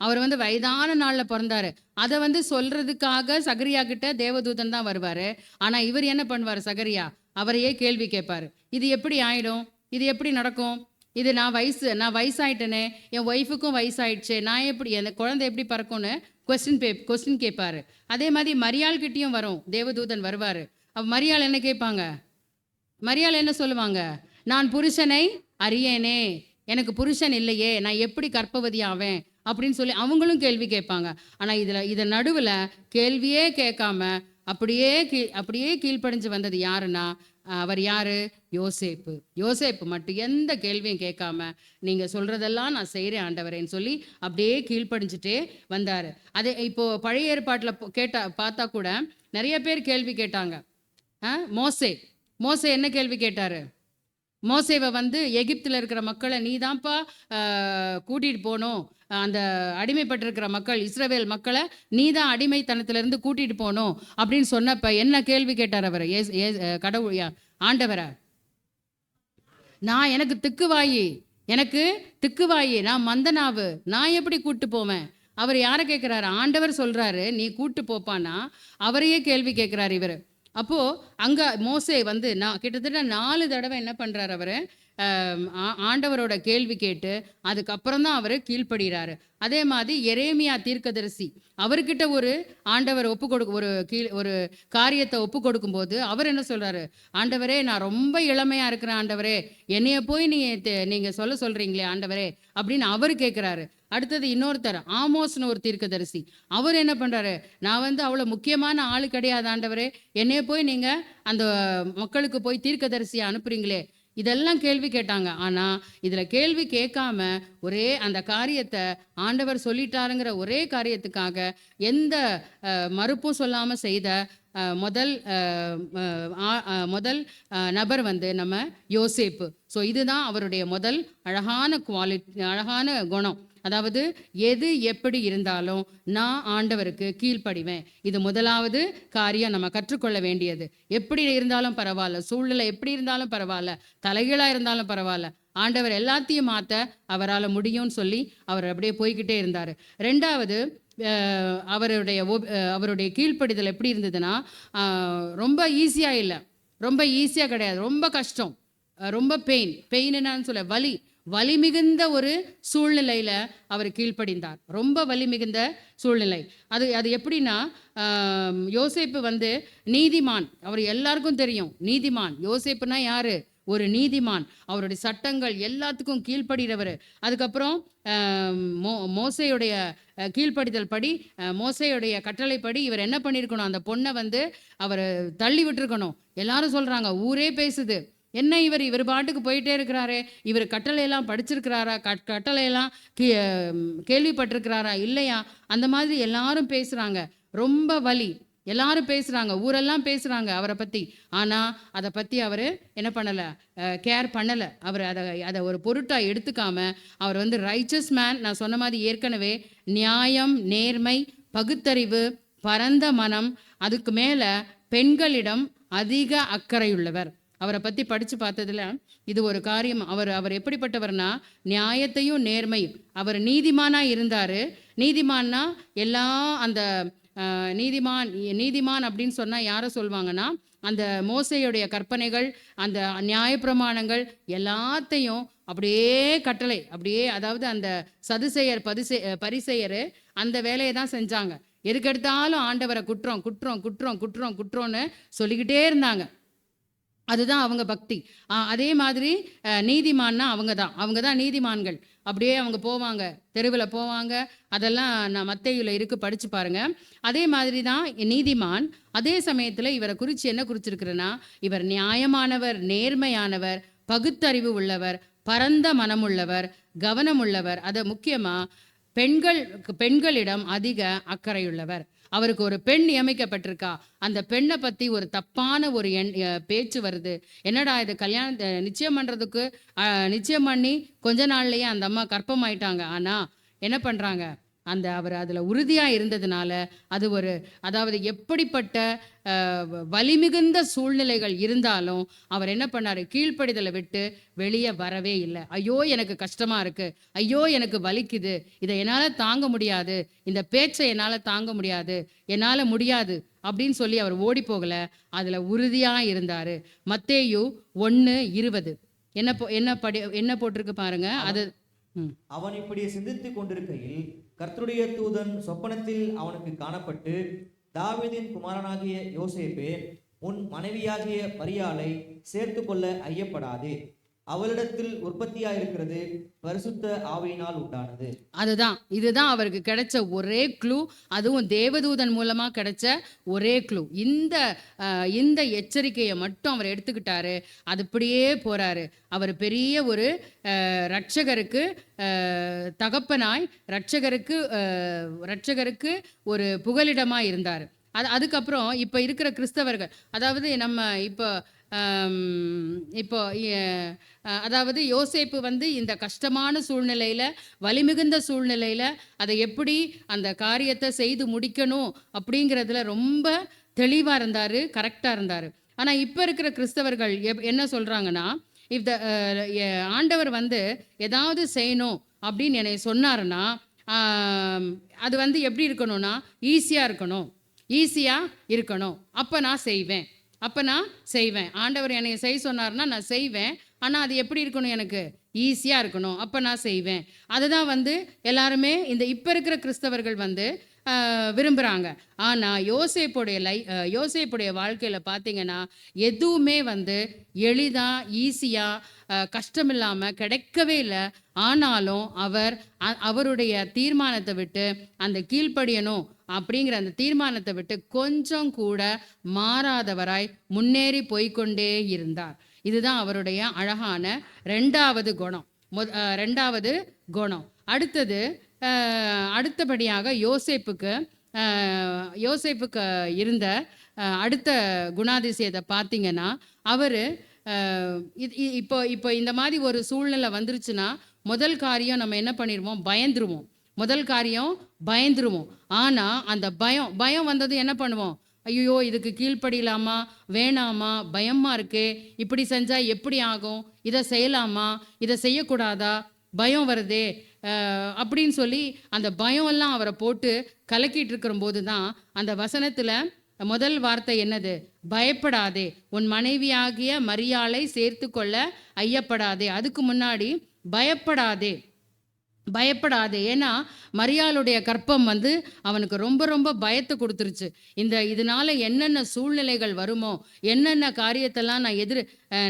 அவர் வயதான நாளில் பிறந்தாரு. அதை சொல்றதுக்காக சகரியா கிட்ட தேவதூதன் தான் வருவார். ஆனால் இவர் என்ன பண்ணுவார்? சகரியா அவரையே கேள்வி கேட்பார். இது எப்படி ஆயிடும்? இது எப்படி நடக்கும்? இது நான் வயசாயிட்டேனே, என் ஒய்ஃபுக்கும் வயசாயிடுச்சு, நான் எப்படி, என் குழந்தை எப்படி பறக்கும்னு கொஸ்டின் கேட்பாரு. அதே மாதிரி மரியாள் கிட்டேயும் வரும், தேவதூதன் வருவார். மரியாள் என்ன கேட்பாங்க? மரியாள் என்ன சொல்லுவாங்க? நான் புருஷனை அறியேனே, எனக்கு புருஷன் இல்லையே, நான் எப்படி கர்ப்பவதி ஆவேன் அப்படின்னு சொல்லி அவங்களும் கேள்வி கேட்பாங்க. ஆனால் இதில் நடுவில் கேள்வியே கேட்காம அப்படியே கீழ்ப்படிஞ்சு வந்தது யாருன்னா, அவர் யாரு? யோசேப்பு மட்டும் எந்த கேள்வியும் கேட்காம, நீங்கள் சொல்கிறதெல்லாம் நான் செய்கிறேன் ஆண்டவரேன்னு சொல்லி அப்படியே கீழ்ப்படிஞ்சிட்டே வந்தார். அதே இப்போது பழைய ஏற்பாட்டில் பார்த்தா கூட நிறைய பேர் கேள்வி கேட்டாங்க. மோசே என்ன கேள்வி கேட்டார்? மோசேவை எகிப்தில் இருக்கிற மக்களை நீ தான்ப்பா கூட்டிகிட்டு போகணும், அந்த அடிமைப்பட்டிருக்கிற மக்கள், இஸ்ரவேல் மக்களை நீ தான் அடிமைத்தனத்திலிருந்து கூட்டிகிட்டு போகணும் அப்படின்னு சொன்னப்ப என்ன கேள்வி கேட்டார் அவர்? கடவுள் ஆண்டவரை, எனக்கு திக்குவாயி, நான் மந்தனாவு, நான் எப்படி கூட்டு போவேன்? அவர் யாரை கேட்குறாரு? ஆண்டவர் சொல்கிறாரு நீ கூட்டு போப்பான்னா அவரையே கேள்வி கேட்குறாரு இவர். அப்போது அங்கே மோசே கிட்டத்தட்ட 4 தடவை என்ன பண்ணுறாரு? அவர் ஆண்டவரோட கேள்வி கேட்டு அதுக்கப்புறம் தான் அவர் கீழ்ப்படுகிறாரு. அதே மாதிரி எரேமியா தீர்க்கதரிசி, அவர்கிட்ட ஒரு ஆண்டவர் ஒரு காரியத்தை ஒப்பு கொடுக்கும்போது அவர் என்ன சொல்கிறாரு? ஆண்டவரே, நான் ரொம்ப இளமையாக இருக்கிறேன் ஆண்டவரே, என்னைய போய் நீங்கள் சொல்கிறீங்களே ஆண்டவரே அப்படின்னு அவர் கேட்குறாரு. அடுத்தது இன்னொருத்தர் ஆமோஸ்னு ஒரு தீர்க்கதரிசி, அவர் என்ன பண்ணுறாரு? நான் அவ்வளோ முக்கியமான ஆள் கிடையாது ஆண்டவரே, என்னைய போய் நீங்கள் அந்த மக்களுக்கு போய் தீர்க்கதரிசியை அனுப்புறீங்களே. இதெல்லாம் கேள்வி கேட்டாங்க. ஆனால் இதில் கேள்வி கேட்காம ஒரே அந்த காரியத்தை ஆண்டவர் சொல்லிட்டாருங்கிற ஒரே காரியத்துக்காக எந்த மறுப்பும் சொல்லாமல் செய்த முதல் நபர் நம்ம யோசேப்பு. ஸோ இதுதான் அவருடைய முதல் அழகான குணம். அதாவது எது எப்படி இருந்தாலும் நான் ஆண்டவருக்கு கீழ்ப்படிவேன். இது முதலாவது காரியம் நம்ம கற்றுக்கொள்ள வேண்டியது. எப்படி இருந்தாலும் பரவாயில்ல, சூழ்நிலை எப்படி இருந்தாலும் பரவாயில்ல, தலைகீழாக இருந்தாலும் பரவாயில்ல, ஆண்டவர் எல்லாத்தையும் மாற்ற அவரால் முடியும்னு சொல்லி அவர் அப்படியே போய்கிட்டே இருந்தார். ரெண்டாவது, அவருடைய கீழ்ப்படிதல் எப்படி இருந்ததுன்னா, ரொம்ப ஈஸியாக இல்லை, ரொம்ப ஈஸியாக கிடையாது, ரொம்ப கஷ்டம், ரொம்ப பெயின் என்னன்னு சொல்ல, வலி மிகுந்த ஒரு சூழ்நிலையில் அவர் கீழ்ப்படிந்தார். ரொம்ப வலி மிகுந்த சூழ்நிலை. அது எப்படின்னா, யோசேப்பு நீதிமான். அவர் எல்லாருக்கும் தெரியும் நீதிமான். யோசேப்புனா யாரு? ஒரு நீதிமான். அவருடைய சட்டங்கள் எல்லாத்துக்கும் கீழ்ப்படுகிறவர். அதுக்கப்புறம் மோசையுடைய கீழ்ப்படிதல் படி, மோசையுடைய கட்டளைப்படி இவர் என்ன பண்ணியிருக்கணும்? அந்த பொண்ணை அவர் தள்ளி விட்டுருக்கணும். எல்லாரும் சொல்கிறாங்க, ஊரே பேசுது, என்ன இவர் பாட்டுக்கு போயிட்டே இருக்கிறாரே, இவர் கட்டளையெல்லாம் படிச்சிருக்கிறாரா, கட்டளையெல்லாம் கேள்விப்பட்டிருக்கிறாரா இல்லையா, அந்த மாதிரி எல்லாரும் பேசுகிறாங்க. ரொம்ப வலி, எல்லாரும் பேசுகிறாங்க, ஊரெல்லாம் பேசுகிறாங்க அவரை பற்றி. ஆனால் அதை பற்றி அவர் என்ன பண்ணலை, கேர் பண்ணலை. அவர் அதை ஒரு பொருட்டாக எடுத்துக்காம அவர் ரைச்சஸ் மேன். நான் சொன்ன மாதிரி ஏற்கனவே நியாயம், நேர்மை, பகுத்தறிவு, பரந்த மனம், அதுக்கு மேலே பெண்களிடம் அதிக அக்கறையுள்ளவர். அவரை பற்றி படித்து பார்த்ததில் இது ஒரு காரியம். அவர் எப்படிப்பட்டவர்னா, நியாயத்தையும் நேர்மையும், அவர் நீதிமானாக இருந்தார். நீதிமான்னா எல்லாம் அந்த நீதிமான் அப்படின்னு சொன்னால் யாரை சொல்லுவாங்கன்னா, அந்த மோசையுடைய கற்பனைகள், அந்த நியாயப்பிரமாணங்கள் எல்லாத்தையும் அப்படியே கட்டளை அப்படியே, அதாவது அந்த சதுசேயர் பரிசேயர் அந்த வேலையை தான் செஞ்சாங்க. எதுக்கெடுத்தாலும் ஆண்டவரை குற்றம்னு சொல்லிக்கிட்டே இருந்தாங்க. அதுதான் அவங்க பக்தி. அதே மாதிரி நீதிமான்னா அவங்க தான் நீதிமான்கள். அப்படியே அவங்க போவாங்க, தெருவில் போவாங்க. அதெல்லாம் நான் மத்தேயுல இருக்கு, படித்து பாருங்கள். அதே மாதிரி தான் நீதிமான். அதே சமயத்தில் இவரை குறித்து என்ன குறிச்சிருக்கிறேன்னா, இவர் நியாயமானவர், நேர்மையானவர், பகுத்தறிவு உள்ளவர், பரந்த மனமுள்ளவர், கவனமுள்ளவர். அதை முக்கியமாக பெண்களிடம் அதிக அக்கறையுள்ளவர். அவருக்கு ஒரு பெண் நியமிக்கப்பட்டிருக்கா, அந்த பெண்ணை பற்றி ஒரு தப்பான ஒரு பேச்சு வருது. என்னடா இது, கல்யாணம் நிச்சயம் பண்ணுறதுக்கு நிச்சயம் பண்ணி கொஞ்ச நாள்லயே அந்த அம்மா கர்ப்பமாயிட்டாங்க. ஆனால் என்ன பண்ணுறாங்க, அவர் அதில் உறுதியாக இருந்ததுனால அது ஒரு, அதாவது எப்படிப்பட்ட வலிமிகுந்த சூழ்நிலைகள் இருந்தாலும் அவர் என்ன பண்ணார், கீழ்ப்படிதலை விட்டு வெளியே வரவே இல்லை. ஐயோ எனக்கு கஷ்டமாக இருக்குது, ஐயோ எனக்கு வலிக்குது, இதை என்னால் தாங்க முடியாது, இந்த பேச்சை என்னால் தாங்க முடியாது, என்னால் முடியாது அப்படின்னு சொல்லி அவர் ஓடி போகலை, அதில் உறுதியாக இருந்தார். மத்தேயு 1:20 என்ன போட்டிருக்கு பாருங்க. அது அவன் இப்படி சிந்தித்துக் கொண்டிருக்கையில் கர்த்தருடைய தூதன் சொப்பனத்தில் அவனுக்கு காணப்பட்டு, தாவீதின் குமாரனாகிய யோசேப்பே, உன் மனைவியாகிய மரியாளை சேர்த்து கொள்ள ஐயப்படாதே, அவளிடத்தில் உற்பத்தியாயிருக்கிறது பரிசுத்த ஆவியினால் உண்டானது. இதுதான் அவருக்கு கிடைச்ச ஒரே க்ளூ, அதுவும் தேவதூதன் மூலமா கிடைச்ச ஒரே க்ளூ. இந்த எச்சரிக்கையை மட்டும் அவர் எடுத்துக்கிட்டாரு, அதுபடியே போறாரு. அவர் பெரிய ஒரு ரட்சகருக்கு தகப்பனாய், ரட்சகருக்கு ஒரு புகலிடமாக இருந்தார். அதுக்கப்புறம் இப்போ இருக்கிற கிறிஸ்தவர்கள், அதாவது நம்ம இப்போ அதாவது யோசேப்பு இந்த கஷ்டமான சூழ்நிலையில், வலிமிகுந்த சூழ்நிலையில் அதை எப்படி அந்த காரியத்தை செய்து முடிக்கணும் அப்படிங்கிறதுல ரொம்ப தெளிவாக இருந்தார், கரெக்டாக இருந்தார். ஆனால் இப்போ இருக்கிற கிறிஸ்தவர்கள் என்ன சொல்கிறாங்கன்னா, ஆண்டவர் ஏதாவது செய்யணும் அப்படின்னு என்னை சொன்னாருன்னா அது எப்படி இருக்கணும்னா ஈஸியாக இருக்கணும், அப்போ நான் செய்வேன். ஆண்டவர் என்னை செய்ய சொன்னார்னா நான் செய்வேன், ஆனால் அது எப்படி இருக்கணும், எனக்கு ஈஸியாக இருக்கணும், அப்போ நான் செய்வேன். அதுதான் எல்லாருமே இப்போ இருக்கிற கிறிஸ்தவர்கள் விரும்புகிறாங்க. ஆனால் யோசேப்புடைய வாழ்க்கையில் பார்த்தீங்கன்னா எதுவுமே எளிதாக ஈஸியாக கஷ்டமில்லாமல் கிடைக்கவே இல்லை. ஆனாலும் அவருடைய தீர்மானத்தை விட்டு, அந்த கீழ்ப்படியணும் அப்படிங்கிற அந்த தீர்மானத்தை விட்டு கொஞ்சம் கூட மாறாதவராய் முன்னேறி போய்கொண்டே இருந்தார். இதுதான் அவருடைய அழகான ரெண்டாவது குணம். அடுத்தபடியாக யோசேப்புக்கு இருந்த அடுத்த குணாதிசயத்தை பார்த்தீங்கன்னா, அவர் இப்போ இந்த மாதிரி ஒரு சூழ்நிலை வந்துருச்சுன்னா முதல் காரியம் நம்ம என்ன பண்ணிடுவோம், பயந்துருவோம். ஆனால் அந்த பயம் வந்தது என்ன பண்ணுவோம், ஐயோ இதுக்கு கீழ்ப்படியலாமா வேணாமா, பயமாக இருக்கே, இப்படி செஞ்சால் எப்படி ஆகும், இதை செய்யலாமா இதை செய்யக்கூடாதா, பயம் வருதே அப்படின்னு சொல்லி அந்த பயம் எல்லாம் அவரை போட்டு கலக்கிட்டு இருக்கிற போது தான் அந்த வசனத்தில் முதல் வார்த்தை என்னது, பயப்படாதே, உன் மனைவியாகிய மரியாளை சேர்த்து கொள்ள ஐயப்படாதே. அதுக்கு முன்னாடி பயப்படாதே. ஏன்னா மரியாளுடைய கற்பம் அவனுக்கு ரொம்ப ரொம்ப பயத்தை கொடுத்துருச்சு. இதனால என்னென்ன சூழ்நிலைகள் வருமோ, என்னென்ன காரியத்தெல்லாம்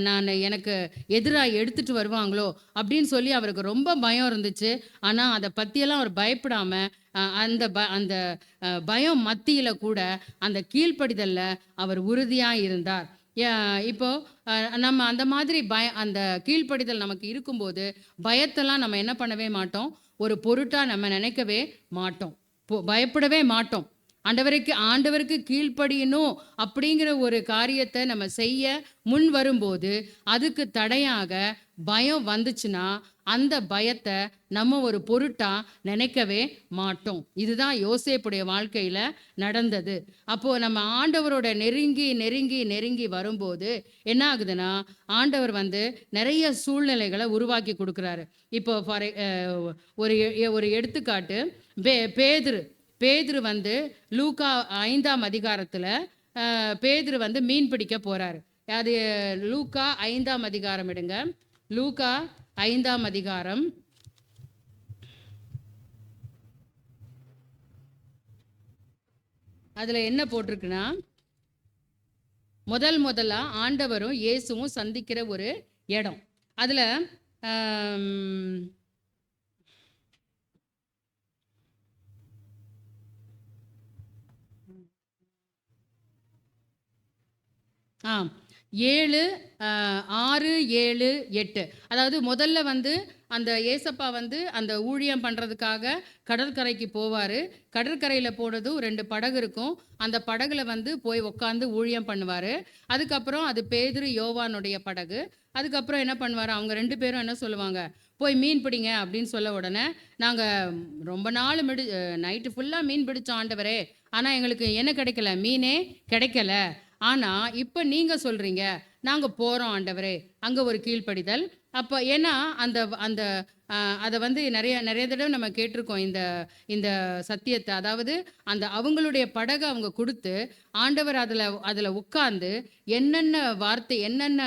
நான் எனக்கு எதிராக எடுத்துட்டு வருவாங்களோ அப்படின்னு சொல்லி அவருக்கு ரொம்ப பயம் இருந்துச்சு. ஆனால் அதை பற்றியெல்லாம் அவர் பயப்படாமல் அந்த பயம் மத்தியில் கூட அந்த கீழ்ப்படிதலில் அவர் உறுதியாக இருந்தார். இப்போ நம்ம அந்த மாதிரி அந்த கீழ்ப்படிதல் நமக்கு இருக்கும்போது பயத்தெல்லாம் நம்ம என்ன பண்ணவே மாட்டோம், ஒரு பொருட்டாக நம்ம நினைக்கவே மாட்டோம், பயப்படவே மாட்டோம். ஆண்டவருக்கு கீழ்ப்படியணும் அப்படிங்கிற ஒரு காரியத்தை நம்ம செய்ய முன் வரும்போது அதுக்கு தடையாக பயம் வந்துச்சுன்னா அந்த பயத்தை நம்ம ஒரு பொருட்டா நினைக்கவே மாட்டோம். இதுதான் யோசேப்புடைய வாழ்க்கையில நடந்தது. அப்போ நம்ம ஆண்டவரோட நெருங்கி வரும்போது என்ன ஆகுதுன்னா, ஆண்டவர் நிறைய சூழ்நிலைகளை உருவாக்கி கொடுக்குறாரு. இப்போ ஒரு எடுத்துக்காட்டு, பேதுரு லூக்கா 5ஆம் அதிகாரத்தில் பேதுரு மீன் பிடிக்க போறாரு. அது லூக்கா 5ஆம் அதிகாரம் எடுங்க. லூக்கா 5ஆம் அதிகாரம் அதுல என்ன போட்டிருக்குன்னா, முதலா ஆண்டவரும் இயேசுவும் சந்திக்கிற ஒரு இடம். அதுல 7 6 7 8. அதாவது முதல்ல வந்து அந்த ஏசப்பா வந்து அந்த ஊழியம் பண்ணுறதுக்காக கடற்கரைக்கு போவார். கடற்கரையில் போனதும் 2 படகு இருக்கும். அந்த படகுல வந்து போய் உட்காந்து ஊழியம் பண்ணுவார். அதுக்கப்புறம் அது பேதுரு யோவானுடைய படகு. அதுக்கப்புறம் என்ன பண்ணுவார், அவங்க 2 பேரும் என்ன சொல்லுவாங்க, போய் மீன் பிடிங்க அப்படின்னு சொல்ல உடனே, நாங்கள் ரொம்ப நாள் நைட்டு ஃபுல்லாக மீன் பிடிச்சோம் ஆண்டவரே, ஆனால் எங்களுக்கு என்ன கிடைக்கல, மீனே கிடைக்கல. ஆனால் இப்போ நீங்கள் சொல்கிறீங்க, நாங்கள் போகிறோம் ஆண்டவரே. அங்கே ஒரு கீழ்ப்படிதல். அப்போ ஏன்னா அந்த அந்த அதை வந்து நிறைய நிறைய தடவை நம்ம கேட்டிருக்கோம் இந்த இந்த சத்தியத்தை. அதாவது அந்த அவங்களுடைய படகை அவங்க கொடுத்து ஆண்டவர் அதில் உட்கார்ந்து என்னென்ன வார்த்தை, என்னென்ன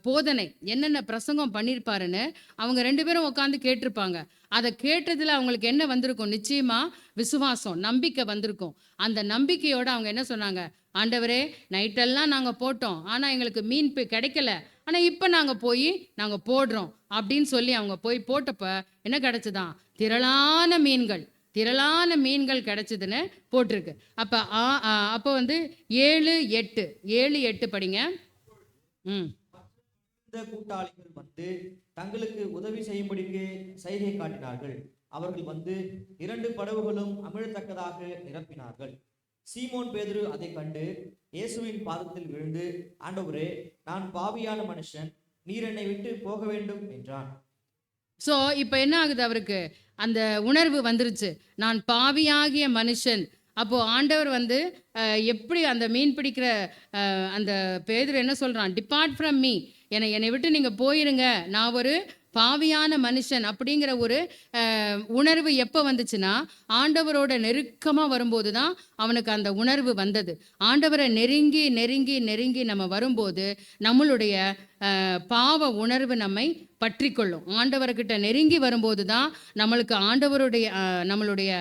போதனை, என்னென்ன பிரசங்கம் பண்ணியிருப்பாருன்னு அவங்க 2 பேரும் உட்காந்து கேட்டிருப்பாங்க. அதை கேட்டதில் அவங்களுக்கு என்ன வந்திருக்கும், நிச்சயமா விசுவாசம், நம்பிக்கை வந்திருக்கும். அந்த நம்பிக்கையோடு அவங்க என்ன சொன்னாங்க, ஆண்டவரே நைட்டெல்லாம் நாங்கள் போட்டோம், ஆனால் எங்களுக்கு மீன் கிடைக்கல, ஆனால் இப்போ நாங்கள் போய் நாங்கள் போடுறோம் அப்படின்னு சொல்லி அவங்க போய் போட்டப்ப என்ன கிடைச்சதான், திரளான மீன்கள் கிடைச்சதுன்னு போட்டிருக்கு. அப்போ வந்து 7:8 படிங்க. இந்த கூட்டாளிகள் வந்து தங்களுக்கு உதவி செய்யும்படிக்கு சைகை காட்டினார்கள். அவர்கள் வந்து 2 படகுகளும் அமிழத்தக்கதாக நிரப்பினார்கள். சீமோன் பேதுரு அதை கண்டு இயேசுவின் பாதத்தில் விழுந்து, ஆண்டவரே, நான் பாவியான மனுஷன், நீர் என்னை விட்டு போக வேண்டும் என்றான். ஸோ இப்போ என்ன ஆகுது, அவருக்கு அந்த உணர்வு வந்துருச்சு, நான் பாவியாகிய மனுஷன். அப்போ ஆண்டவர் வந்து எப்படி அந்த மீன் பிடிக்கிற அந்த பேதுரு என்ன சொல்றான், டிபார்ட் ஃப்ரம் மீ, என்னை விட்டு நீங்க போயிருங்க, நான் ஒரு பாவியான மனுஷன் அப்படிங்கிற ஒரு உணர்வு எப்போ வந்துச்சுன்னா, ஆண்டவரோட நெருக்கமாக வரும்போது தான் அவனுக்கு அந்த உணர்வு வந்தது. ஆண்டவரை நெருங்கி நெருங்கி நெருங்கி நம்ம வரும்போது நம்மளுடைய பாவ உணர்வு நம்மை பற்றி கொள்ளும். ஆண்டவர்கிட்ட நெருங்கி வரும்போது தான் நம்மளுக்கு நம்மளுடைய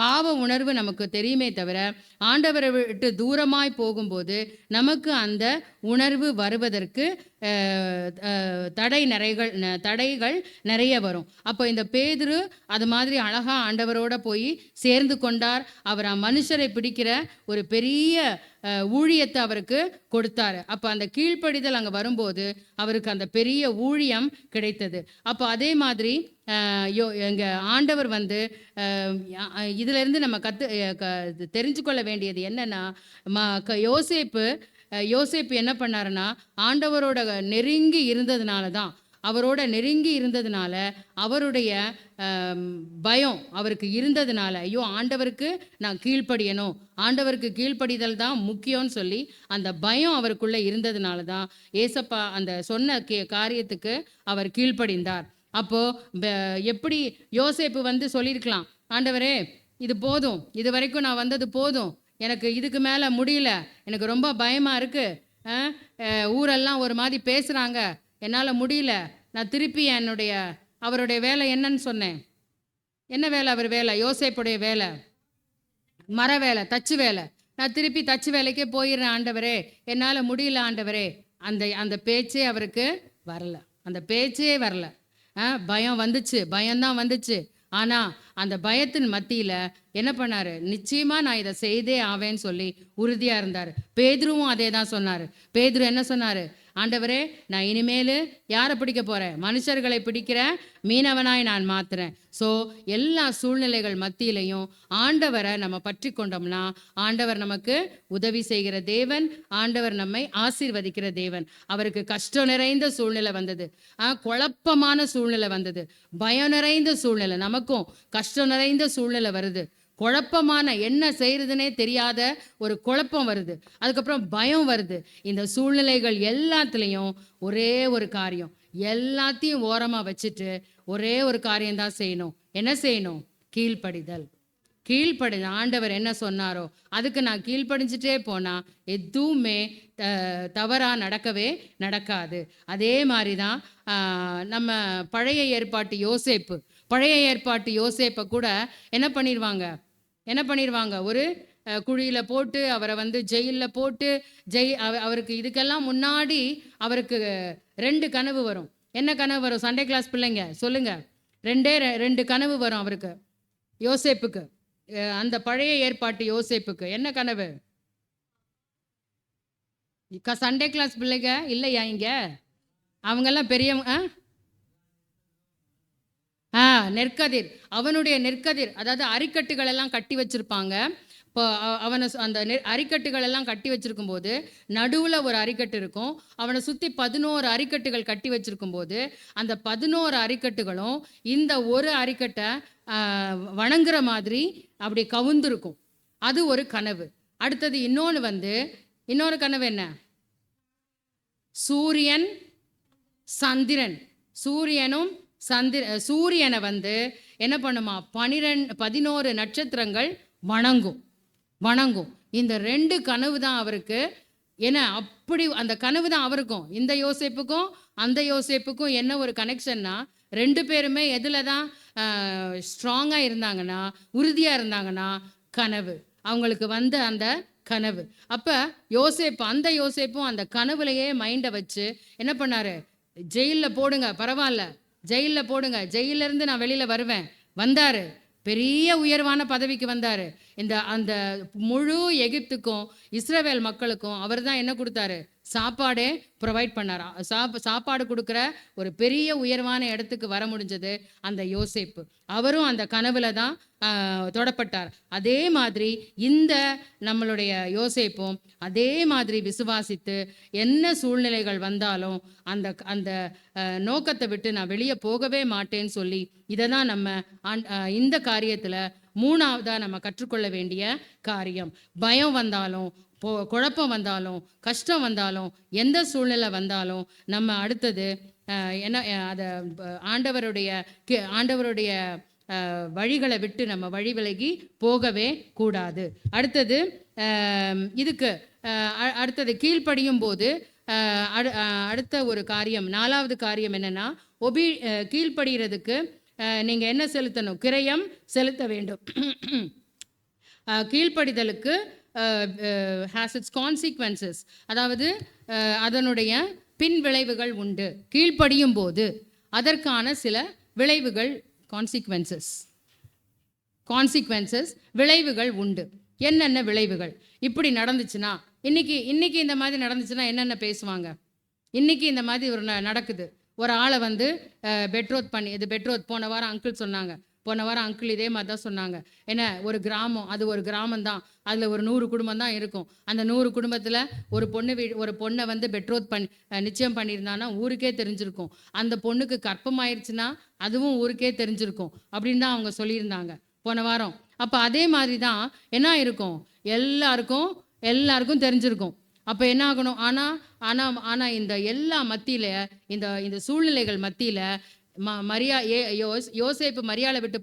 பாவ உணர்வு நமக்கு தெரியுமே தவிர, ஆண்டவரை விட்டு தூரமாய் போகும்போது நமக்கு அந்த உணர்வு வருவதற்கு தடைகள் நிறைய வரும். அப்போ இந்த பேதுரு அது மாதிரி அழகா ஆண்டவரோட போய் சேர்ந்து கொண்டார். அவர் மனுஷரை பிடிக்கிற ஒரு பெரிய ஊழியத்தை அவருக்கு கொடுத்தாரு. அப்போ அந்த கீழ்ப்படிதல் அங்கே வரும்போது அவருக்கு அந்த பெரிய ஊழியம் கிடைத்தது. அப்போ அதே மாதிரி எங்கள் ஆண்டவர் வந்து இதிலிருந்து நம்ம தெரிஞ்சு கொள்ள வேண்டியது என்னன்னா, யோசேப்பு என்ன பண்ணாருன்னா, ஆண்டவரோட நெருங்கி இருந்ததுனால அவருடைய பயம் அவருக்கு இருந்ததுனால, ஐயோ ஆண்டவருக்கு நான் கீழ்ப்படியணும், ஆண்டவருக்கு கீழ்ப்படிதல் தான் முக்கியம்னு சொல்லி அந்த பயம் அவருக்குள்ள இருந்ததுனால தான் ஏசப்பா அந்த சொன்ன காரியத்துக்கு அவர் கீழ்ப்படிந்தார். அப்போ எப்படி யோசேப்பு வந்து சொல்லியிருக்கலாம், ஆண்டவரே இது போதும், இது வரைக்கும் நான் வந்தது போதும், எனக்கு இதுக்கு மேலே முடியல, எனக்கு ரொம்ப பயமாக இருக்குது, ஊரெல்லாம் ஒரு மாதிரி பேசுகிறாங்க, என்னால் முடியல, நான் திருப்பி அவருடைய வேலை என்னன்னு சொன்னேன். என்ன வேலை அவர் வேலை? யோசேப்புடைய வேலை மர வேலை, தச்சு வேலை. நான் திருப்பி தச்சு வேலைக்கே போயிடுறேன் ஆண்டவரே, என்னால் முடியல ஆண்டவரே. அந்த பேச்சே அவருக்கு வரல, அந்த பேச்சே வரல. பயம் வந்துச்சு, பயம்தான் வந்துச்சு. ஆனால் அந்த பயத்தின் மத்தியில் என்ன பண்ணார், நிச்சயமாக நான் இதை செய்தே ஆவேன்னு சொல்லி உறுதியாக இருந்தார். பேதுருவும் அதே தான் சொன்னார். பேதுரு என்ன சொன்னார், ஆண்டவரே நான் இனிமேல் யாரை பிடிக்க போகிறேன், மனுஷர்களை பிடிக்கிற மீனவனாய் நான் மாத்துறேன். ஸோ எல்லா சூழ்நிலைகள் மத்தியிலையும் ஆண்டவரை நம்ம பற்றி கொண்டோம்னா ஆண்டவர் நமக்கு உதவி செய்கிற தேவன், ஆண்டவர் நம்மை ஆசீர்வதிக்கிற தேவன். அவருக்கு கஷ்டம் நிறைந்த சூழ்நிலை வந்தது, குழப்பமான சூழ்நிலை வந்தது, பயம் நிறைந்த சூழ்நிலை, நமக்கும் கஷ்டம் நிறைந்த சூழ்நிலை வருது, குழப்பமான என்ன செய்யறதுனே தெரியாத ஒரு குழப்பம் வருது, அதுக்கப்புறம் பயம் வருது. இந்த சூழ்நிலைகள் எல்லாத்துலேயும் ஒரே ஒரு காரியம், எல்லாத்தையும் ஓரமாக வச்சுட்டு ஒரே ஒரு காரியம்தான் செய்யணும். என்ன செய்யணும்? கீழ்ப்படிதல். ஆண்டவர் என்ன சொன்னாரோ அதுக்கு நான் கீழ்ப்படிஞ்சிட்டே போனால் எதுவுமே தவறாக நடக்காது. அதே மாதிரி தான் நம்ம பழைய ஏற்பாட்டு யோசேப்பை கூட என்ன பண்ணிடுவாங்க, ஒரு குழியில் போட்டு அவரை வந்து ஜெயிலில் போட்டு அவருக்கு இதுக்கெல்லாம் முன்னாடி அவருக்கு 2 கனவு வரும். என்ன கனவு வரும்? சண்டே கிளாஸ் பிள்ளைங்க சொல்லுங்க. 2 கனவு வரும் அவருக்கு, யோசேப்புக்கு. அந்த பழைய ஏற்பாட்டு யோசேப்புக்கு என்ன கனவு? சண்டே கிளாஸ் பிள்ளைங்க இல்லையா இங்கே? அவங்கெல்லாம் பெரியவங்க. நெற்கதிர், அவனுடைய நெற்கதிர், அதாவது அரிக்கட்டுகள் எல்லாம் கட்டி வச்சிருப்பாங்க. இப்போ அவனை அந்த அரிக்கட்டுகள் எல்லாம் கட்டி வச்சிருக்கும் போது நடுவில் ஒரு அரிக்கட்டு இருக்கும். அவனை சுற்றி 11 அரிக்கட்டுகள் கட்டி வச்சிருக்கும் போது அந்த 11 அரிக்கட்டுகளும் இந்த ஒரு அரிக்கட்டை வணங்குற மாதிரி அப்படி கவுந்திருக்கும். அது ஒரு கனவு. அடுத்தது இன்னொரு கனவு என்ன? சூரியன் சந்திரன், சூரியனை என்ன பண்ணுமா? 11 நட்சத்திரங்கள் வணங்கும். இந்த 2 கனவு தான் அவருக்கு. ஏன்னா அப்படி அந்த கனவு தான் அவருக்கும், இந்த யோசேப்புக்கும் அந்த யோசேப்புக்கும் என்ன ஒரு கனெக்ஷன்னா, 2 பேருமே எதில் தான் ஸ்ட்ராங்காக இருந்தாங்கன்னா, உறுதியாக இருந்தாங்கன்னா, கனவு, அவங்களுக்கு அந்த கனவு. அப்போ அந்த யோசேப்பும் அந்த கனவுலையே மைண்டை வச்சு என்ன பண்ணாரு? ஜெயிலில் போடுங்க, பரவாயில்ல, ஜெயிலில் போடுங்க, ஜெயிலிருந்து நான் வெளியில் வருவேன். வந்தார், பெரிய உயர்வான பதவிக்கு வந்தார். அந்த முழு எகிப்துக்கும் இஸ்ரவேல் மக்களுக்கும் அவர் தான் என்ன கொடுத்தாரு? சாப்பாடே ப்ரொவைட் பண்ணார். சாப்பாடு கொடுக்குற ஒரு பெரிய உயர்வான இடத்துக்கு வர முடிஞ்சது அந்த யோசேப்பு. அவரும் அந்த கனவுல தான் தொடப்பட்டார். அதே மாதிரி இந்த நம்மளுடைய யோசேப்பும் அதே மாதிரி விசுவாசித்து என்ன சூழ்நிலைகள் வந்தாலும் அந்த நோக்கத்தை விட்டு நான் வெளியே போகவே மாட்டேன்னு சொல்லி, இதை தான் நம்ம இந்த காரியத்தில் 3ஆவதாக நம்ம கற்றுக்கொள்ள வேண்டிய காரியம். பயம் வந்தாலும், குழப்பம் வந்தாலும், கஷ்டம் வந்தாலும், எந்த சூழ்நிலை வந்தாலும் நம்ம அடுத்தது என்ன, அதை ஆண்டவருடைய வழிகளை விட்டு நம்ம வழி விலகி போகவே கூடாது. அடுத்தது அடுத்தது கீழ்ப்படியும் போது அடுத்த ஒரு காரியம், 4ஆவது காரியம் என்னன்னா, கீழ்ப்படுகிறதுக்கு நீங்கள் என்ன செலுத்தணும்? கிரயம் செலுத்த வேண்டும். கீழ்ப்படிதலுக்கு has its consequences, அதாவது அதனுடைய பின் விளைவுகள் உண்டு. கீழ்ப்படியும் போது அதற்கான சில விளைவுகள், கான்சிக்வன்சஸ் விளைவுகள் உண்டு. என்னென்ன விளைவுகள்? இப்படி நடந்துச்சுன்னா, இன்னைக்கு இந்த மாதிரி நடந்துச்சுன்னா என்னென்ன பேசுவாங்க? இன்னைக்கு இந்த மாதிரி ஒரு நடக்குது, ஒரு ஆளை பெட்ரோத் பண்ணி, இது பெட்ரோத் போன வாரம் அங்கிள் சொன்னாங்க, இதே மாதிரி தான் சொன்னாங்க. என்ன, ஒரு கிராமம், அது ஒரு கிராமம் தான், அதில் ஒரு 100 குடும்பம் தான் இருக்கும். அந்த 100 குடும்பத்தில் ஒரு பொண்ணை பெட்ரோத் நிச்சயம் பண்ணியிருந்தான்னா ஊருக்கே தெரிஞ்சிருக்கும். அந்த பொண்ணுக்கு கர்ப்பமாயிருச்சுன்னா அதுவும் ஊருக்கே தெரிஞ்சிருக்கும் அப்படின்னு தான் அவங்க சொல்லியிருந்தாங்க போன வாரம். அப்போ அதே மாதிரி தான் என்ன இருக்கும், எல்லாருக்கும் தெரிஞ்சிருக்கும். அப்போ என்ன ஆகணும்? ஆனால் இந்த எல்லா மத்தியில், இந்த சூழ்நிலைகள் மத்தியில் யோசேப்பு மரியாதை விட்டு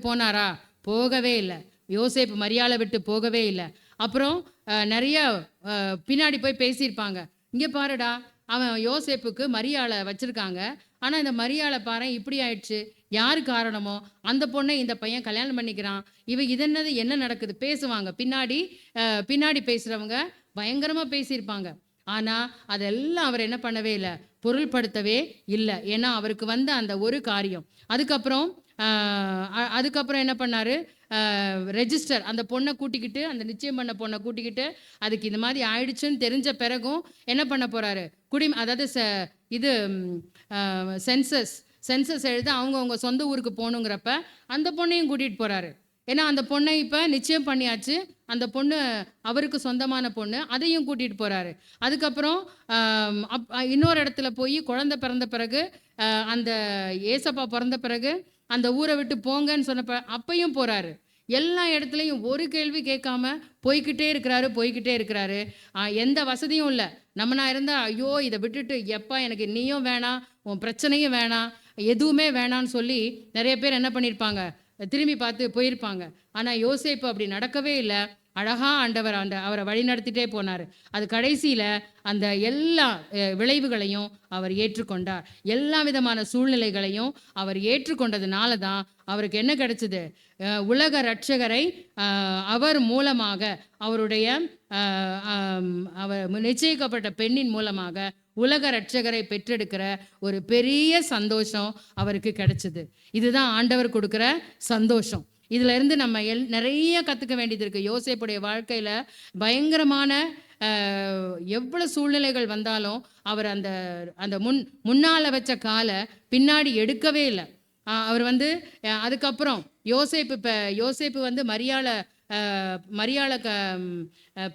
போனாரா? போகவே இல்லை. யோசேப்பு மரியாதை விட்டு போகவே இல்லை. அப்புறம் நிறைய பின்னாடி போய் பேசியிருப்பாங்க, இங்கே பாருடா, அவன் யோசேப்புக்கு மரியாதை வச்சிருக்காங்க, ஆனால் இந்த மரியாதை பாரு இப்படி ஆயிடுச்சு, யாரு காரணமோ அந்த பொண்ணை இந்த பையன் கல்யாணம் பண்ணிக்கிறான், இதென்னது, என்ன நடக்குது பேசுவாங்க. பின்னாடி பேசுகிறவங்க பயங்கரமாக பேசியிருப்பாங்க. ஆனால் அதெல்லாம் அவர் என்ன பண்ணவே இல்லை, பொருள்படுத்தவே இல்லை. ஏன்னா அவருக்கு அந்த ஒரு காரியம். அதுக்கப்புறம் என்ன பண்ணாரு? ரெஜிஸ்டர், அந்த பொண்ணை கூட்டிக்கிட்டு, அந்த நிச்சயம் பண்ண பொண்ணை கூட்டிக்கிட்டு, அதுக்கு இந்த மாதிரி ஆயிடுச்சுன்னு தெரிஞ்ச பிறகும் என்ன பண்ண போறாரு? அதாவது சென்சஸ் எழுத அவங்க சொந்த ஊருக்கு போகணுங்கிறப்ப அந்த பொண்ணையும் கூட்டிகிட்டு போறாரு. ஏன்னா அந்த பொண்ணை இப்போ நிச்சயம் பண்ணியாச்சு, அந்த பொண்ணு அவருக்கு சொந்தமான பொண்ணு, அதையும் கூட்டிகிட்டு போகிறாரு. அதுக்கப்புறம் இன்னொரு இடத்துல போய் குழந்தை பிறந்த பிறகு, அந்த ஏசப்பா பிறந்த பிறகு அந்த ஊரை விட்டு போங்கன்னு சொன்னப்ப அப்பையும் போகிறாரு. எல்லா இடத்துலையும் ஒரு கேள்வி கேட்காம போய்கிட்டே இருக்கிறாரு. எந்த வசதியும் இல்லை. நான் இருந்தால் ஐயோ இதை விட்டுட்டு எப்பா எனக்கு நீயும் வேணாம், உன் பிரச்சனையும் வேணாம், எதுவுமே வேணான்னு சொல்லி நிறைய பேர் என்ன பண்ணியிருப்பாங்க, திரும்பி பார்த்து போயிருப்பாங்க. ஆனால் யோசேப்பு அப்படி நடக்கவே இல்லை. அழகா ஆண்டவர் அவரை வழி நடத்திட்டே போனார். அது கடைசியில் அந்த எல்லா விளைவுகளையும் அவர் ஏற்றுக்கொண்டார். எல்லா விதமான சூழ்நிலைகளையும் அவர் ஏற்றுக்கொண்டதுனால தான் அவருக்கு என்ன கிடைச்சது? உலக இரட்சகரை அவர் மூலமாக, அவருடைய அவர் நிச்சயிக்கப்பட்ட பெண்ணின் மூலமாக உலக இரட்சகரை பெற்றெடுக்கிற ஒரு பெரிய சந்தோஷம் அவருக்கு கிடைச்சது. இதுதான் ஆண்டவர் கொடுக்குற சந்தோஷம். இதுல இருந்து நம்ம நிறைய கத்துக்க வேண்டியது இருக்கு. யோசேப்புடைய வாழ்க்கையில பயங்கரமான எவ்வளவு சூழ்நிலைகள் வந்தாலும் அவர் அந்த அந்த முன்னால வச்ச காலை பின்னாடி எடுக்கவே இல்லை. அவர் வந்து அதுக்கப்புறம் யோசேப்பு வந்து மரியாளை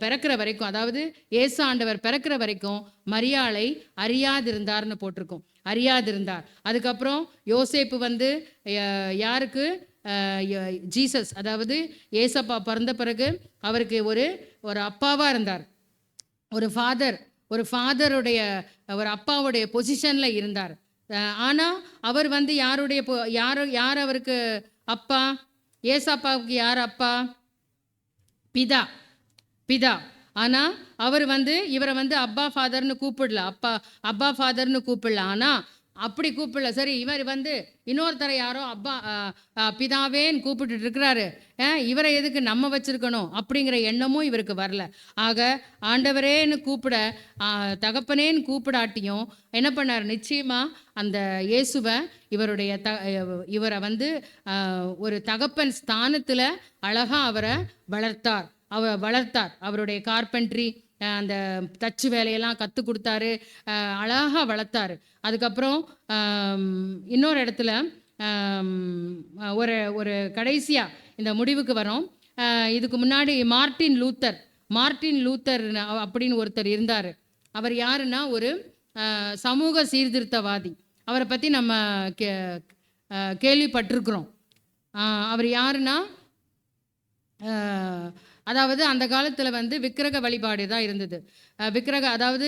பிறக்கிற வரைக்கும், அதாவது இயேசு ஆண்டவர் பிறக்கிற வரைக்கும் மரியாளை அறியாதிருந்தார்னு போட்டிருக்கோம். அறியாதிருந்தார். அதுக்கப்புறம் யோசேப்பு வந்து யாருக்கு, ஜீசஸ், அதாவது ஏசப்பா பிறந்த பிறகு அவருக்கு ஒரு அப்பாவா இருந்தார். ஒரு ஃபாதருடைய ஒரு அப்பாவுடைய பொசிஷன்ல இருந்தார். ஆனா அவர் வந்து யார் அவருக்கு அப்பா? ஏசப்பாவுக்கு யார் அப்பா? பிதா. ஆனா அவர் வந்து இவரை வந்து அப்பா ஃபாதர்னு கூப்பிடல. ஆனா அப்படி கூப்பிடல. சரி, இவர் வந்து இன்னொருத்தரை யாரோ அப்பா பிதாவேன்னு கூப்பிட்டு இருக்கிறாரு, இவரை எதுக்கு நம்ம வச்சிருக்கணும் அப்படிங்கிற எண்ணமும் இவருக்கு வரல. ஆக ஆண்டவரேன்னு கூப்பிட, தகப்பனேன்னு கூப்பிடாட்டியும் என்ன பண்ணார்? நிச்சயமா அந்த இயேசுவை இவரை வந்து ஒரு தகப்பன் ஸ்தானத்துல அழகா அவரை வளர்த்தார். அவருடைய கார்பென்ட்ரி, அந்த தச்சு வேலையெல்லாம் கற்றுக் கொடுத்தாரு, அழகாக வளர்த்தாரு. அதுக்கப்புறம் இன்னொரு இடத்துல ஒரு கடைசியாக இந்த முடிவுக்கு வரோம். இதுக்கு முன்னாடி மார்ட்டின் லூத்தர் அப்படின்னு ஒருத்தர் இருந்தார். அவர் யாருன்னா ஒரு சமூக சீர்திருத்தவாதி. அவரை பற்றி நம்ம கேள்விப்பட்டிருக்கிறோம். அவர் யாருன்னா, அதாவது அந்த காலத்தில் வந்து விக்கிரக வழிபாடு தான் இருந்தது. அதாவது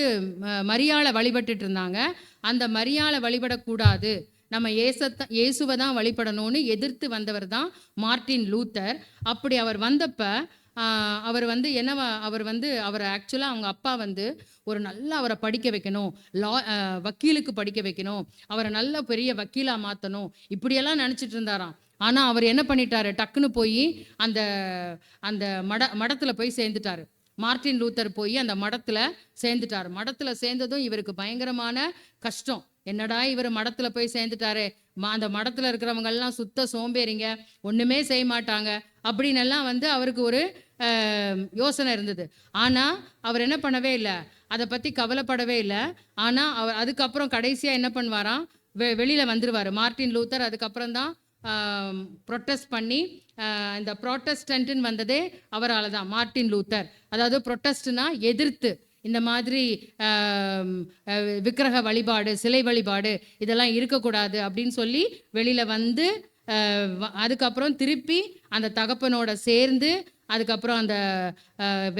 மரியாளை வழிபட்டுட்டு இருந்தாங்க. அந்த மரியாளை வழிபடக்கூடாது, நம்ம இயேசுவை தான் வழிபடணும்னு எதிர்த்து வந்தவர் தான் மார்ட்டின் லூத்தர். அப்படி அவர் வந்தப்ப அவர் வந்து அவர் ஆக்சுவலாக அவங்க அப்பா வந்து அவரை படிக்க வைக்கணும், வக்கீலுக்கு படிக்க வைக்கணும், அவரை நல்ல பெரிய வக்கீலாக மாற்றணும், இப்படியெல்லாம் நினச்சிட்டு இருந்தாராம். ஆனால் அவர் என்ன பண்ணிட்டாரு? டக்குன்னு போய் அந்த மடத்தில் போய் சேர்ந்துட்டாரு. மார்ட்டின் லூத்தர் போய் அந்த மடத்தில் சேர்ந்துட்டார். மடத்தில் சேர்ந்ததும் இவருக்கு பயங்கரமான கஷ்டம். என்னடா இவர் மடத்தில் போய் சேர்ந்துட்டாரு, அந்த மடத்தில் இருக்கிறவங்கெல்லாம் சுத்த சோம்பேறிங்க, ஒன்றுமே செய்ய மாட்டாங்க அப்படின்னு எல்லாம் வந்து அவருக்கு ஒரு யோசனை இருந்தது. ஆனால் அவர் என்ன பண்ணவே இல்லை, அதை பற்றி கவலைப்படவே இல்லை. ஆனால் அவர் அதுக்கப்புறம் கடைசியாக என்ன பண்ணுவாராம், வெளியில் வந்துடுவார் மார்ட்டின் லூத்தர். அதுக்கப்புறம் தான் ப்ரொட்டஸ்ட் பண்ணி இந்த ப்ரொட்டஸ்டன்ட்னு வந்ததே அவரால் தான், மார்ட்டின் லூத்தர். அதாவது ப்ரொட்டஸ்ட்னா எதிர்த்து, இந்த மாதிரி விக்கிரக வழிபாடு, சிலை வழிபாடு இதெல்லாம் இருக்கக்கூடாது அப்படின்னு சொல்லி வெளியில் வந்து அதுக்கப்புறம் திருப்பி அந்த தகப்பனோட சேர்ந்து அதுக்கப்புறம் அந்த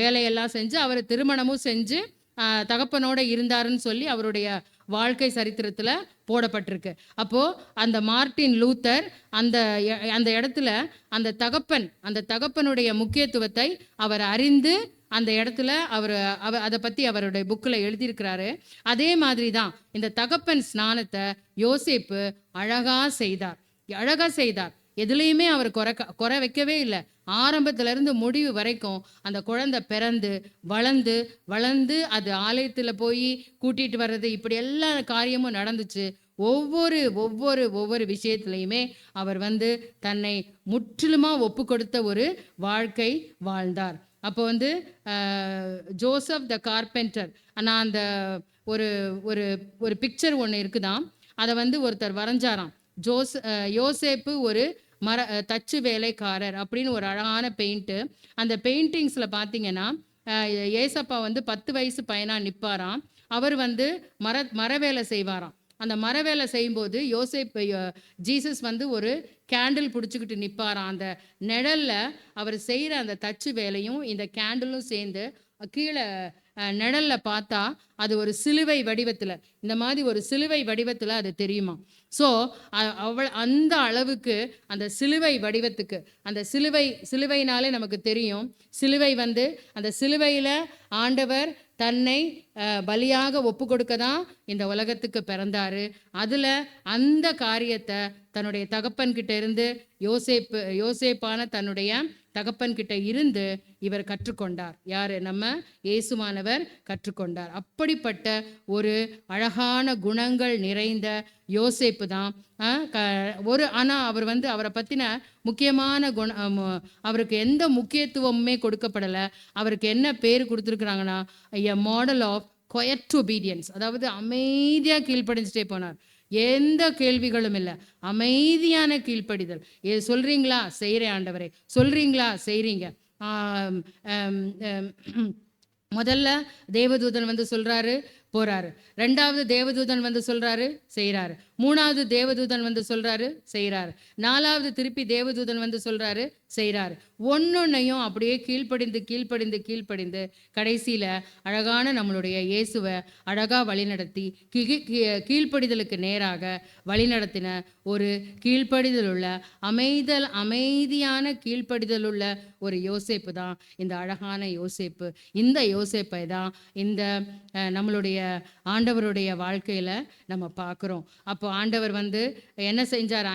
வேலையெல்லாம் செஞ்சு அவர் திருமணமும் செஞ்சு தகப்பனோட இருந்தாருன்னு சொல்லி அவருடைய வாழ்க்கை சரித்திரத்தில் போடப்பட்டிருக்கு. அப்போது அந்த மார்ட்டின் லூத்தர் அந்த இடத்துல அந்த தகப்பனுடைய முக்கியத்துவத்தை அவர் அறிந்து அந்த இடத்துல அவர் அதை பற்றி அவருடைய புக்கில் எழுதியிருக்கிறாரு. அதே மாதிரி தான் இந்த தகப்பன் ஸ்நானத்தை யோசேப்பு அழகாக செய்தார். எதுலேயுமே அவர் குறை வைக்கவே இல்லை. ஆரம்பத்திலேருந்து முடிவு வரைக்கும் அந்த குழந்தை பிறந்து வளர்ந்து அது ஆலயத்தில் போய் கூட்டிகிட்டு வர்றது, இப்படி எல்லா காரியமும் நடந்துச்சு. ஒவ்வொரு விஷயத்துலையுமே அவர் வந்து தன்னை முற்றிலுமாக ஒப்பு கொடுத்த ஒரு வாழ்க்கை வாழ்ந்தார். அப்போ வந்து ஜோசப் த கார்பெண்டர், நான் அந்த ஒரு பிக்சர் ஒன்று இருக்குதான், அதை வந்து ஒருத்தர் வரைஞ்சாராம். யோசேப்பு ஒரு தச்சு வேலைக்காரர் அப்படின்னு ஒரு அழகான பெயிண்ட்டு. அந்த பெயிண்டிங்ஸில் பார்த்தீங்கன்னா ஏசப்பா வந்து 10 வயசு பையனாக நிற்பாராம். அவர் வந்து மரவேலை செய்வாராம். அந்த மரவேலை செய்யும்போது ஜீசஸ் வந்து ஒரு கேண்டில் பிடிச்சிக்கிட்டு நிற்பாராம். அந்த நிழலில் அவர் செய்கிற அந்த தச்சு வேலையும் இந்த கேண்டிலும் சேர்ந்து கீழே நிழலில் பார்த்தா அது ஒரு சிலுவை வடிவத்தில், இந்த மாதிரி ஒரு சிலுவை வடிவத்தில் அது தெரியுமா. ஸோ அந்த அளவுக்கு அந்த சிலுவை வடிவத்துக்கு, அந்த சிலுவைனாலே நமக்கு தெரியும், சிலுவை வந்து அந்த சிலுவையில் ஆண்டவர் தன்னை பலியாக ஒப்பு கொடுக்க தான் இந்த உலகத்துக்கு பிறந்தாரு. அதில் அந்த காரியத்தை தன்னுடைய தகப்பன்கிட்ட இருந்து யோசேப்பான தன்னுடைய தகப்பன்கிட்ட இருந்து இவர் கற்றுக்கொண்டார். யாரு? நம்ம இயேசுவானவர் கற்றுக்கொண்டார். அப்படி அப்படிப்பட்ட ஒரு அழகான குணங்கள் நிறைந்த யோசேப்பு தான். ஆனால் அவரை பற்றின முக்கியமான அவருக்கு எந்த முக்கியத்துவமுமே கொடுக்கப்படலை. அவருக்கு என்ன பேர் கொடுத்துருக்குறாங்கன்னா, a model of quiet obedience, அதாவது அமைதியாக கீழ்ப்படிஞ்சிட்டே போனார். எந்த கேள்விகளும் இல்லை, அமைதியான கீழ்ப்படிதல். சொல்றீங்களா, செய்கிறேன் ஆண்டவரே, சொல்றீங்களா, செய்கிறீங்க. முதல்ல தேவதூதன் வந்து சொல்றாரு, போறாரு. ரெண்டாவது தேவதூதன் வந்து சொல்றாரு, செய்கிறாரு. மூணாவது தேவதூதன் வந்து சொல்றாரு, செய்கிறாரு. நாலாவது திருப்பி தேவதூதன் வந்து சொல்றாரு, செய்கிறாரு. ஒன்னொன்னையும் அப்படியே கீழ்ப்படிந்து கீழ்ப்படிந்து கீழ்ப்படிந்து கடைசியில அழகான நம்மளுடைய இயேசுவை அழகா வழிநடத்தி கீழ்ப்படிதலுக்கு நேராக வழிநடத்தின ஒரு கீழ்ப்படிதல் உள்ள அமைதியான கீழ்ப்படிதல் உள்ள ஒரு யோசேப்பு தான் இந்த அழகான யோசேப்பு. இந்த யோசேப்பை தான் இந்த நம்மளுடைய ஆண்டவருடைய வாழ்க்கையில நம்ம பார்க்குறோம். அப்போ ஆண்டவர் வந்து என்ன செஞ்சார்?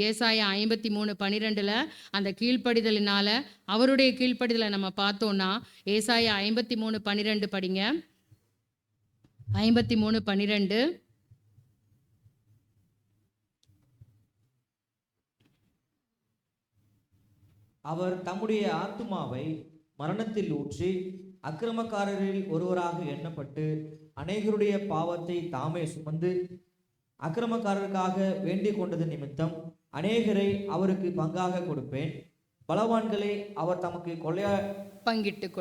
ஏசாயா 53:12 அந்த கீழ்ப்படிதலினால, அவருடைய கீழ்ப்படிதலை நம்ம பார்த்தோம்னா, ஏசாயா 53:12 படிங்க. 53:12. அவர் தம்முடைய ஆத்துமாவை மரணத்தில் ஊற்றி அக்கிரமக்காரரில் ஒருவராக எண்ணப்பட்டு அநேகருடைய பாவத்தை தாமே சுமந்து அக்கிரமக்காரருக்காக வேண்டிக் கொண்டது நிமித்தம் அநேகரை அவருக்கு பங்காக கொடுப்பேன், பலவான்களை அவர் தமக்கு பங்கிட்டுக்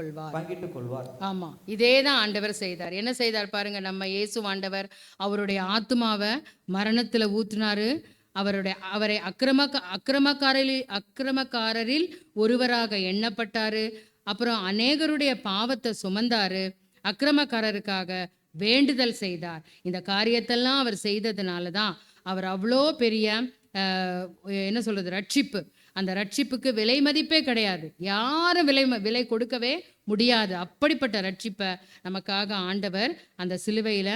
கொள்வார். ஆமா, இதே தான் ஆண்டவர் செய்தார். என்ன செய்தார் பாருங்க, நம்ம இயேசு ஆண்டவர் அவருடைய ஆத்துமாவை மரணத்துல ஊற்றினாரு. அவரை அக்கிரமக்காரரில் ஒருவராக எண்ணப்பட்டாரு. அப்புறம் அநேகருடைய பாவத்தை சுமந்தாரு, அக்கிரமக்காரருக்காக வேண்டுதல் செய்தார். இந்த காரியத்தெல்லாம் அவர் செய்ததுனால தான் அவர் அவ்வளோ பெரிய என்ன சொல்றது, ரட்சிப்பு. அந்த ரட்சிப்புக்கு விலை மதிப்பே கிடையாது, யாரும் விலை கொடுக்கவே முடியாது. அப்படிப்பட்ட ரட்சிப்பை நமக்காக ஆண்டவர் அந்த சிலுவையில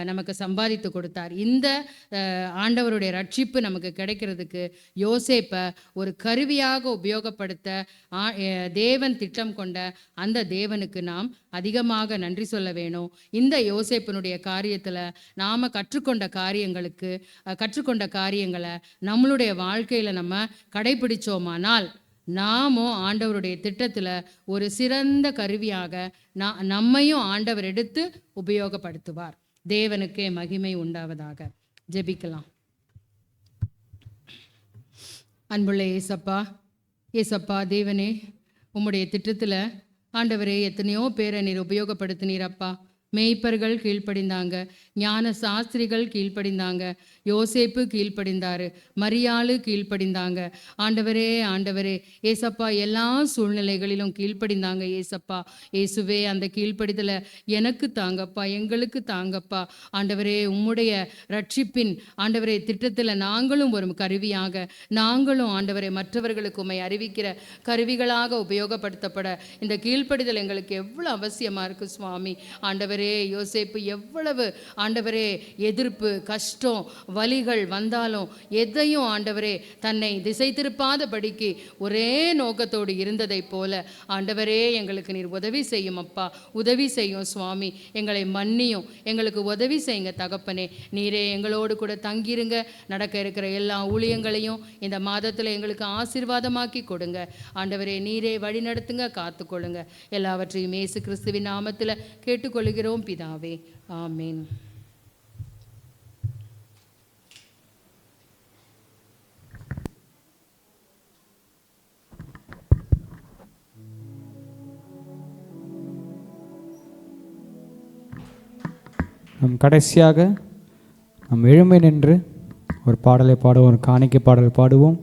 நமக்கு சம்பாதித்து கொடுத்தார். இந்த ஆண்டவருடைய ரட்சிப்பு நமக்கு கிடைக்கிறதுக்கு யோசேப்பை ஒரு கருவியாக உபயோகப்படுத்த தேவன் திட்டம் கொண்ட அந்த தேவனுக்கு நாம் அதிகமாக நன்றி சொல்ல வேணும். இந்த யோசேப்பினுடைய காரியத்தில் நாம் கற்றுக்கொண்ட காரியங்களை நம்மளுடைய வாழ்க்கையில் நம்ம கடைபிடிச்சோமானால் நாமும் ஆண்டவருடைய திட்டத்தில் ஒரு சிறந்த கருவியாக நம்மையும் ஆண்டவர் எடுத்து உபயோகப்படுத்துவார். தேவனுக்கே மகிமை உண்டாவதாக. ஜெபிக்கலாம். அன்புள்ள ஏசப்பா தேவனே, உம்முடைய திட்டத்தில் ஆண்டவரே எத்தனையோ பேரை நீர் உபயோகப்படுத்தினீரப்பா. மேய்ப்பர்கள் கீழ்ப்படிந்தாங்க, ஞான சாஸ்திரிகள் கீழ்ப்படிந்தாங்க, யோசேப்பு கீழ்ப்படிந்தாரு, மரியாளு கீழ்ப்படிந்தாங்க. ஆண்டவரே ஏசப்பா எல்லா சூழ்நிலைகளிலும் கீழ்ப்படிந்தாங்க. ஏசப்பா இயேசுவே, அந்த கீழ்ப்படிதலை எனக்கு தாங்கப்பா, எங்களுக்கு தாங்கப்பா. ஆண்டவரே, உம்முடைய ரட்சிப்பின் ஆண்டவரே திட்டத்தில் நாங்களும் ஒரு கருவியாக, நாங்களும் ஆண்டவரே மற்றவர்களுக்கு உம்மை அறிவிக்கிற கருவிகளாக உபயோகப்படுத்தப்பட இந்த கீழ்ப்படிதல் எங்களுக்கு எவ்வளவு அவசியமா இருக்கு சுவாமி. ஆண்டவரே, யோசேப்பு எவ்வளவு ஆண்டவரே எதிர்ப்பு, கஷ்டம், வலிகள் வந்தாலும் எதையும் ஆண்டவரே தன்னை திசை திருப்பாதபடிக்கு ஒரே நோக்கத்தோடு இருந்ததை போல ஆண்டவரே எங்களுக்கு நீர் உதவி செய்யும் அப்பா, உதவி செய்யும் சுவாமி. எங்களை மன்னியும், எங்களுக்கு உதவி செய்யுங்க தகப்பனே. நீரே எங்களோடு கூட தங்கிருங்க. நடக்க இருக்கிற எல்லா ஊழியங்களையும் இந்த மாதத்தில் எங்களுக்கு ஆசீர்வாதமாக்கி கொடுங்க ஆண்டவரே. நீரே வழி நடத்துங்க, காத்துக்கொள்ளுங்க. எல்லாவற்றையும் இயேசு கிறிஸ்துவின் நாமத்தில் கேட்டுக்கொள்கிறோம் பிதாவே, ஆமீன். நம் கடைசியாக நம் எழுமை நின்று ஒரு பாடலை பாடுவோம், ஒரு காணிக்கை பாடல் பாடுவோம்.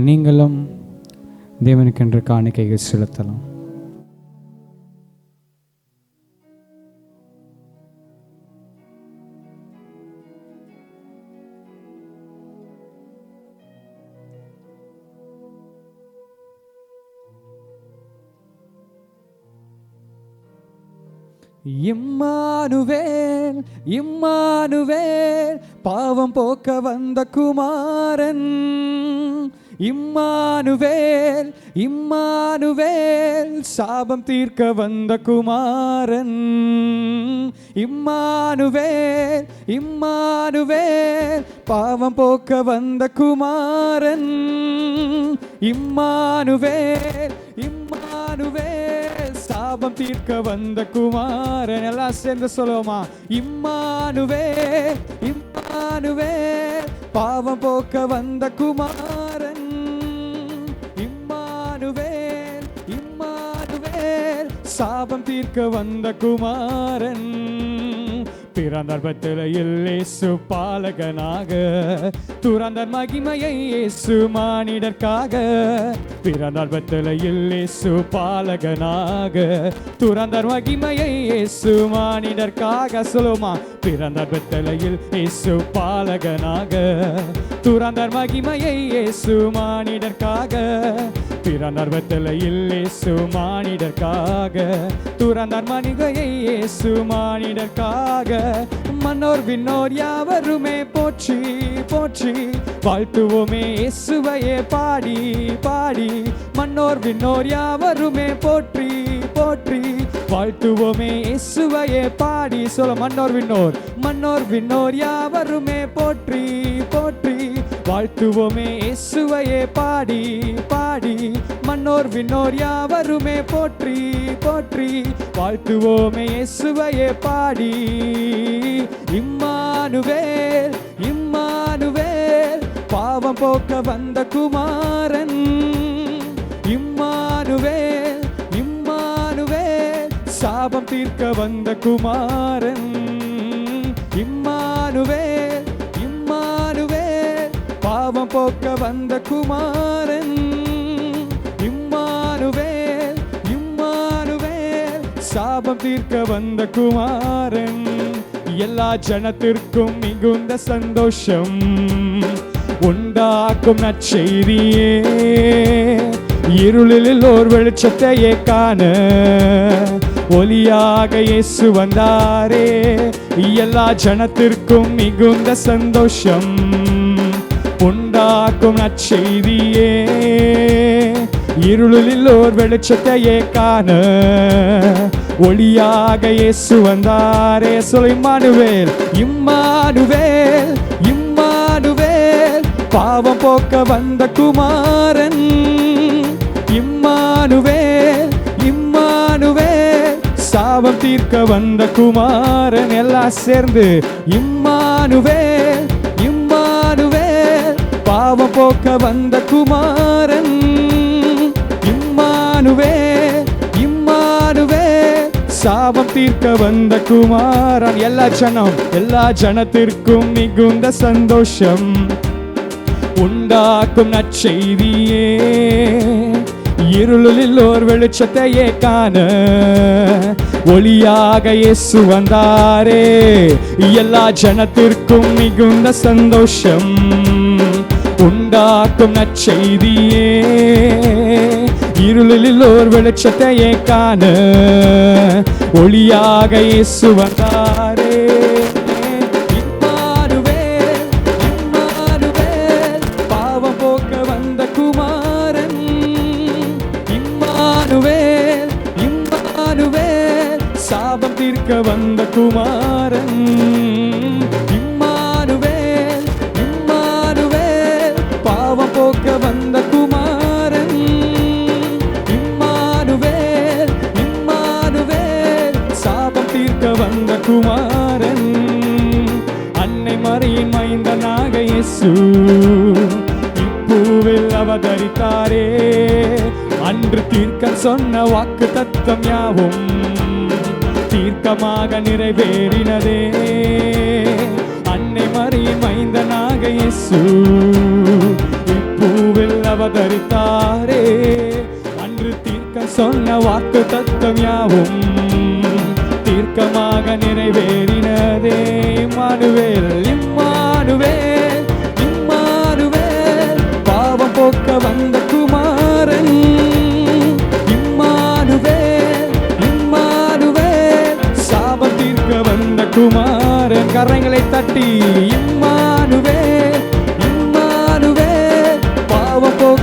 நீங்களும் தேவனுக்கென்று காணிக்கைகள் செலுத்தலாம். இம்மானுவேல் இம்மானுவேல், பாவம் போக்க வந்த குமாரன். இம்மானுவேல் இம்மானுவேல் சாபம் தீர்க்க வந்த குமாரன். இம்மானுவேல் இம்மானுவேல் பாவம் போக்க வந்த குமாரன். இம்மானுவேல் இம்மானுவேல் சாபம் தீர்க்க வந்த குமாரன். எல்லாம் சேர்ந்து சொல்லுவோமா? இம்மானுவேல் இம்மானுவேல் பாவம் போக்க வந்த குமாரன். இம்மானுவேல் இம்மானுவேல் சாபம் தீர்க்க வந்த குமாரன். பிறந்தார் பெத்லகேமில் இயேசு பாலகனாக, துறந்தார் மகிமையை இயேசு மானிடர்க்காக. பிறந்தார் பெத்லகேமில் இயேசு பாலகனாக, துறந்தார் மகிமையை இயேசு மானிடர்க்காக. சொல்லுமா? பிறந்தார் பெத்லகேமில் இயேசு பாலகனாக, துறந்தார் மகிமையை இயேசு மானிடர்க்காக. பிறந்தார் பெத்லகேமில் இயேசு மானிடர்க்காக, துறந்தார் மகிமையை இயேசு மானிடர்க்காக. மன்னோர் விண்ணோர் யாவருமே போற்றி போற்றி வாழ்த்துவோமே இயேசுவையே பாடி பாடி. மன்னோர் விண்ணோர் யாவருமே போற்றி போற்றி வாழ்த்துவோமே இயேசுவையே பாடி. சொல்ல மன்னோர் விண்ணோர் யாவருமே போற்றி போற்றி வாழ்த்துவோமே இயேசுவையே பாடி பாடி. மன்னோர் விண்ணோர் யாவருமே போற்றி போற்றி வாழ்த்துவோமே இயேசுவையே பாடி. இம்மானுவேல் இம்மானுவேல் பாவம் போக்க வந்த குமாரன். இம்மானுவேல் இம்மானுவேல் சாபம் தீர்க்க வந்த குமாரன். இம்மானுவேல் இம்மானுவேல் பாவம் போக்க வந்த குமாரன். இம்மானுவேல் இம்மானுவேல் சாபம் தீர்க்க வந்த குமாரன். எல்லா ஜனத்திற்கும் மிகுந்த சந்தோஷம் உண்டாக்கும் நற்செய்தியே, இருளில் ஓர் வெளிச்சத்தையே காண ஒளியாக இயேசு வந்தாரே. எல்லா ஜனத்திற்கும் மிகுந்த சந்தோஷம் உண்டாக்கும் நற்செய்தியே, இருளில் ஓர் வெளிச்சத்தையே காண ஒளியாக இயேசு வந்தாரே. சொல் இம்மானுவேல் இம்மானுவேல் இம்மானுவேல் பாவம் போக்க வந்த குமாரன். இம்மானுவேல் இம்மானுவேல் சாபம் தீர்க்க வந்த குமாரன். எல்லாம் சேர்ந்து இம்மானுவேல் இம்மானுவேல் பாவம் போக்க வந்த குமாரன். இம்மானுவேல் இம்மானுவேல் சாபம் தீர்க்க வந்த குமாரன். எல்லா ஜனத்திற்கும் மிகுந்த சந்தோஷம் உண்டாக்கும் நற்செய்தியே, இருளில் ஓர் வெளிச்சத்தையே காண ஒளியாக இயேசு வந்தாரே. எல்லா ஜனத்திற்கும் மிகுந்த சந்தோஷம் உண்டாக்கும் நற்செய்தியே, இருளில் ஓர் வெளிச்சத்தையே காண ஒளியாக இயேசு வந்தாரே. இம்மானுவேல் இம்மானுவேல் பாவம் போக்க வந்த குமாரன். இம்மானுவேல் இம்மானுவேல் சாபம் தீர்க்க வந்த குமாரன். இம்மானுவேல் இம்மானுவேல் பாவம் போக்க வந்த குமாரன். இம்மானுவேல் இம்மானுவேல் சாபம் தீர்க்க வந்த குமாரன். அன்னை மரியின் மைந்தனாக இயேசு இப்பூவில் அவதரித்தாரே. அன்று தீர்க்க சொன்ன வாக்கு தத்தம் யாவும் தீர்க்கமாக நிறைவேறினதே. அன்னை மரியின் மைந்தனாக இயேசு இப்பூவில் அவதரித்தாரே. அன்று தீர்க்க சொன்ன வாக்கு தத்தம் யாவும் தீர்க்கமாக நிறைவேறினதே. இம்மானுவேல் இம்மானுவேல் இம்மானுவேல் பாவம் போக்க வந்த குமாரன். இம்மானுவேல் இம்மானுவேல் சாபம் தீர்க்க வந்த குமாரன். கரங்களை தட்டி இம்மானுவேல் இம்மானுவேல் பாவம் போக்க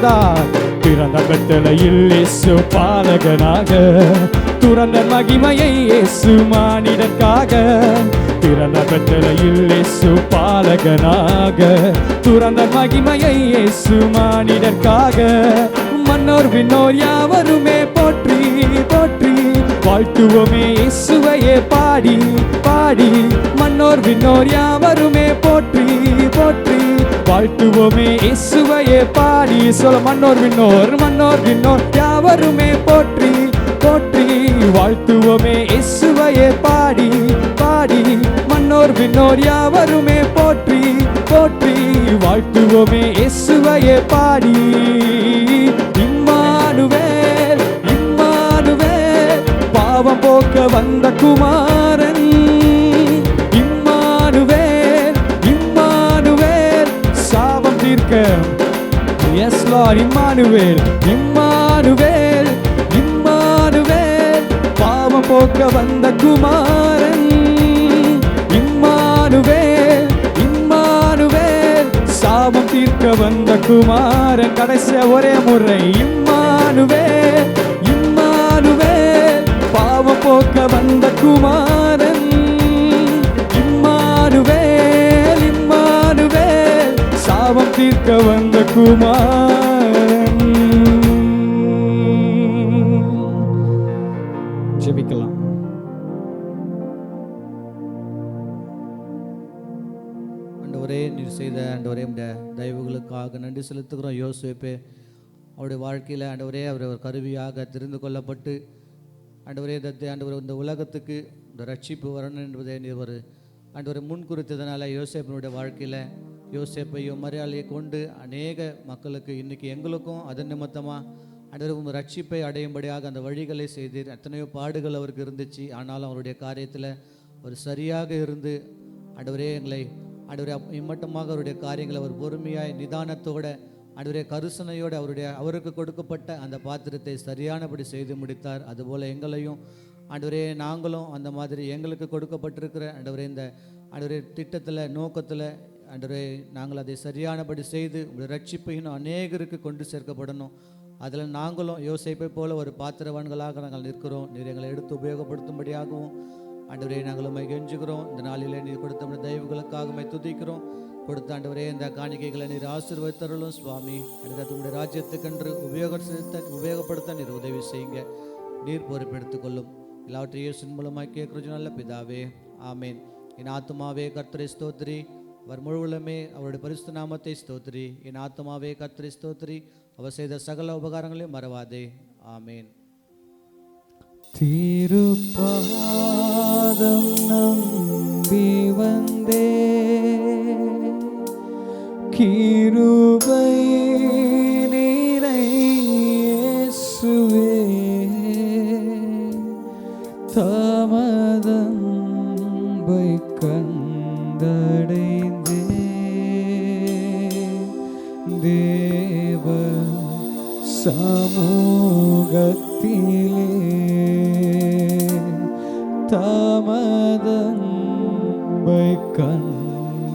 பிறந்தார். பிறந்த பெத்தலையில் இயேசு பாலகனாக, துறந்த மகிமையை இயேசு மானிடர்க்காக. பிறந்த பெத்தலையில் இயேசு பாலகனாக, துறந்த மகிமையை இயேசு மானிடர்க்காக. மன்னோர் விண்ணோர் யாவருமே போற்றி போற்றி வாழ்த்துவோமே இயேசுவையே பாடி பாடி. மன்னோர் விண்ணோர் யாவருமே போற்றி போற்றி வாழ்த்துவோமே இயேசுவையே பாடி. சொல்ல மன்னோர் விண்ணோர் யாவருமே போற்றி போற்றி வாழ்த்துவோமே இயேசுவையே பாடி பாடி. மன்னோர் விண்ணோர் யாவருமே போற்றி போற்றி வாழ்த்துவோமே இயேசுவையே பாடி. இம்மானுவேல் இம்மானுவேல் பாவம் போக்க வந்த குமாரன். இம்மானுவேல் இம்மானுவேல் சாபம் தீர்க்க. Yes lord Emmanuel Emmanuel Emmanuel பாவம் போக்க வந்த குமாரன். இம்மானுவேல் இம்மானுவேல் சாபம் தீர்க்க வந்த குமாரன். கடைசியா ஒரே முறை இம்மானுவேல் இம்மானுவேல் பாவம் போக்க வந்த குமாரன். இம்மானுவேல் இம்மானுவேல் சாபம் தீர்க்க வந்த குமாரன். ஜெபிக்கலாம். ஆண்டவரே, நீர் செய்த ஆண்டவரே இந்த தயவுகளுக்காக நன்றி செலுத்துகிறோம். யோசேப்பே அவருடைய வாழ்க்கையில் ஆண்டவரே அவர் ஒரு கருவியாக தெரிந்து கொள்ளப்பட்டு ஆண்டவரே ஆண்டவர் இந்த உலகத்துக்கு இந்த ரட்சிப்பு வரணும் என்பதை நீர் ஒரு ஆண்டவரை முன் குறித்ததுனால யோசேப்பினுடைய வாழ்க்கையில் யோசேப்பையும் மரியாதையை கொண்டு அநேக மக்களுக்கு இன்றைக்கி எங்களுக்கும் அதன் நிமித்தமாக ஆண்டவர் ரட்சிப்பை அடையும்படியாக அந்த வழிகளை செய்தீர். எத்தனையோ பாடுகள் அவருக்கு இருந்துச்சு. ஆனாலும் அவருடைய காரியத்தில் ஒரு சரியாக இருந்து ஆண்டவரே எங்களை ஆண்டவரே இம்மட்டமாக அவருடைய காரியங்களை அவர் பொறுமையாய் நிதானத்தோட ஆண்டவரே கருசனையோடு அவருக்கு கொடுக்கப்பட்ட அந்த பாத்திரத்தை சரியானபடி செய்து முடித்தார். அதுபோல் எங்களையும் ஆண்டவரே நாங்களும் அந்த மாதிரி எங்களுக்கு கொடுக்கப்பட்டிருக்கிற ஆண்டவரே இந்த ஆண்டவரே திட்டத்தில் நோக்கத்தில் ஆண்டவரே நாங்கள் அதை சரியானபடி செய்து உங்களுடைய ரட்சிப்பை இன்னும் அநேகருக்கு கொண்டு சேர்க்கப்படணும். அதில் நாங்களும் யோசேப்பை போல ஒரு பாத்திரவான்களாக நாங்கள் நிற்கிறோம். நீர் எங்களை எடுத்து உபயோகப்படுத்தும்படியாகவும் ஆண்டவரே நாங்கள் உண்மை கெஞ்சுகிறோம். இந்த நாளிலே நீர் கொடுத்த தயவுகளுக்காக உண்மை துதிக்கிறோம். கொடுத்த ஆண்டவரே இந்த காணிக்கைகளை நீர் ஆசீர்வதித்தருளும் சுவாமி. அடுத்த உங்களுடைய ராஜ்யத்துக்கென்று உபயோகப்படுத்த நீர் உதவி செய்யுங்க. நீர் பொறுப்பெடுத்துக் கொள்ளும். எல்லாவற்றையும் இயேசுவின் மூலமாய் கேட்கிறோம் நல்ல பிதாவே, ஆமேன். என் ஆத்துமாவே கர்த்தரை ஸ்தோத்திரி, அவர் முழுவலுமே அவருடைய பரிசுத்த நாமத்தை ஸ்தோத்திரி. என் ஆத்துமாவே கர்த்தரை ஸ்தோத்திரி, அவர் செய்த சகல உபகாரங்களையும் மறவாதே. ஆமேன். திருப்பாதம் நம்பி வந்தே, கிருபை நீரை இயேசுவே, தமதன்பை கண்டடைந்தே, தேவ சமூகத்திலே தமதன்பை கண்டடைந்தே.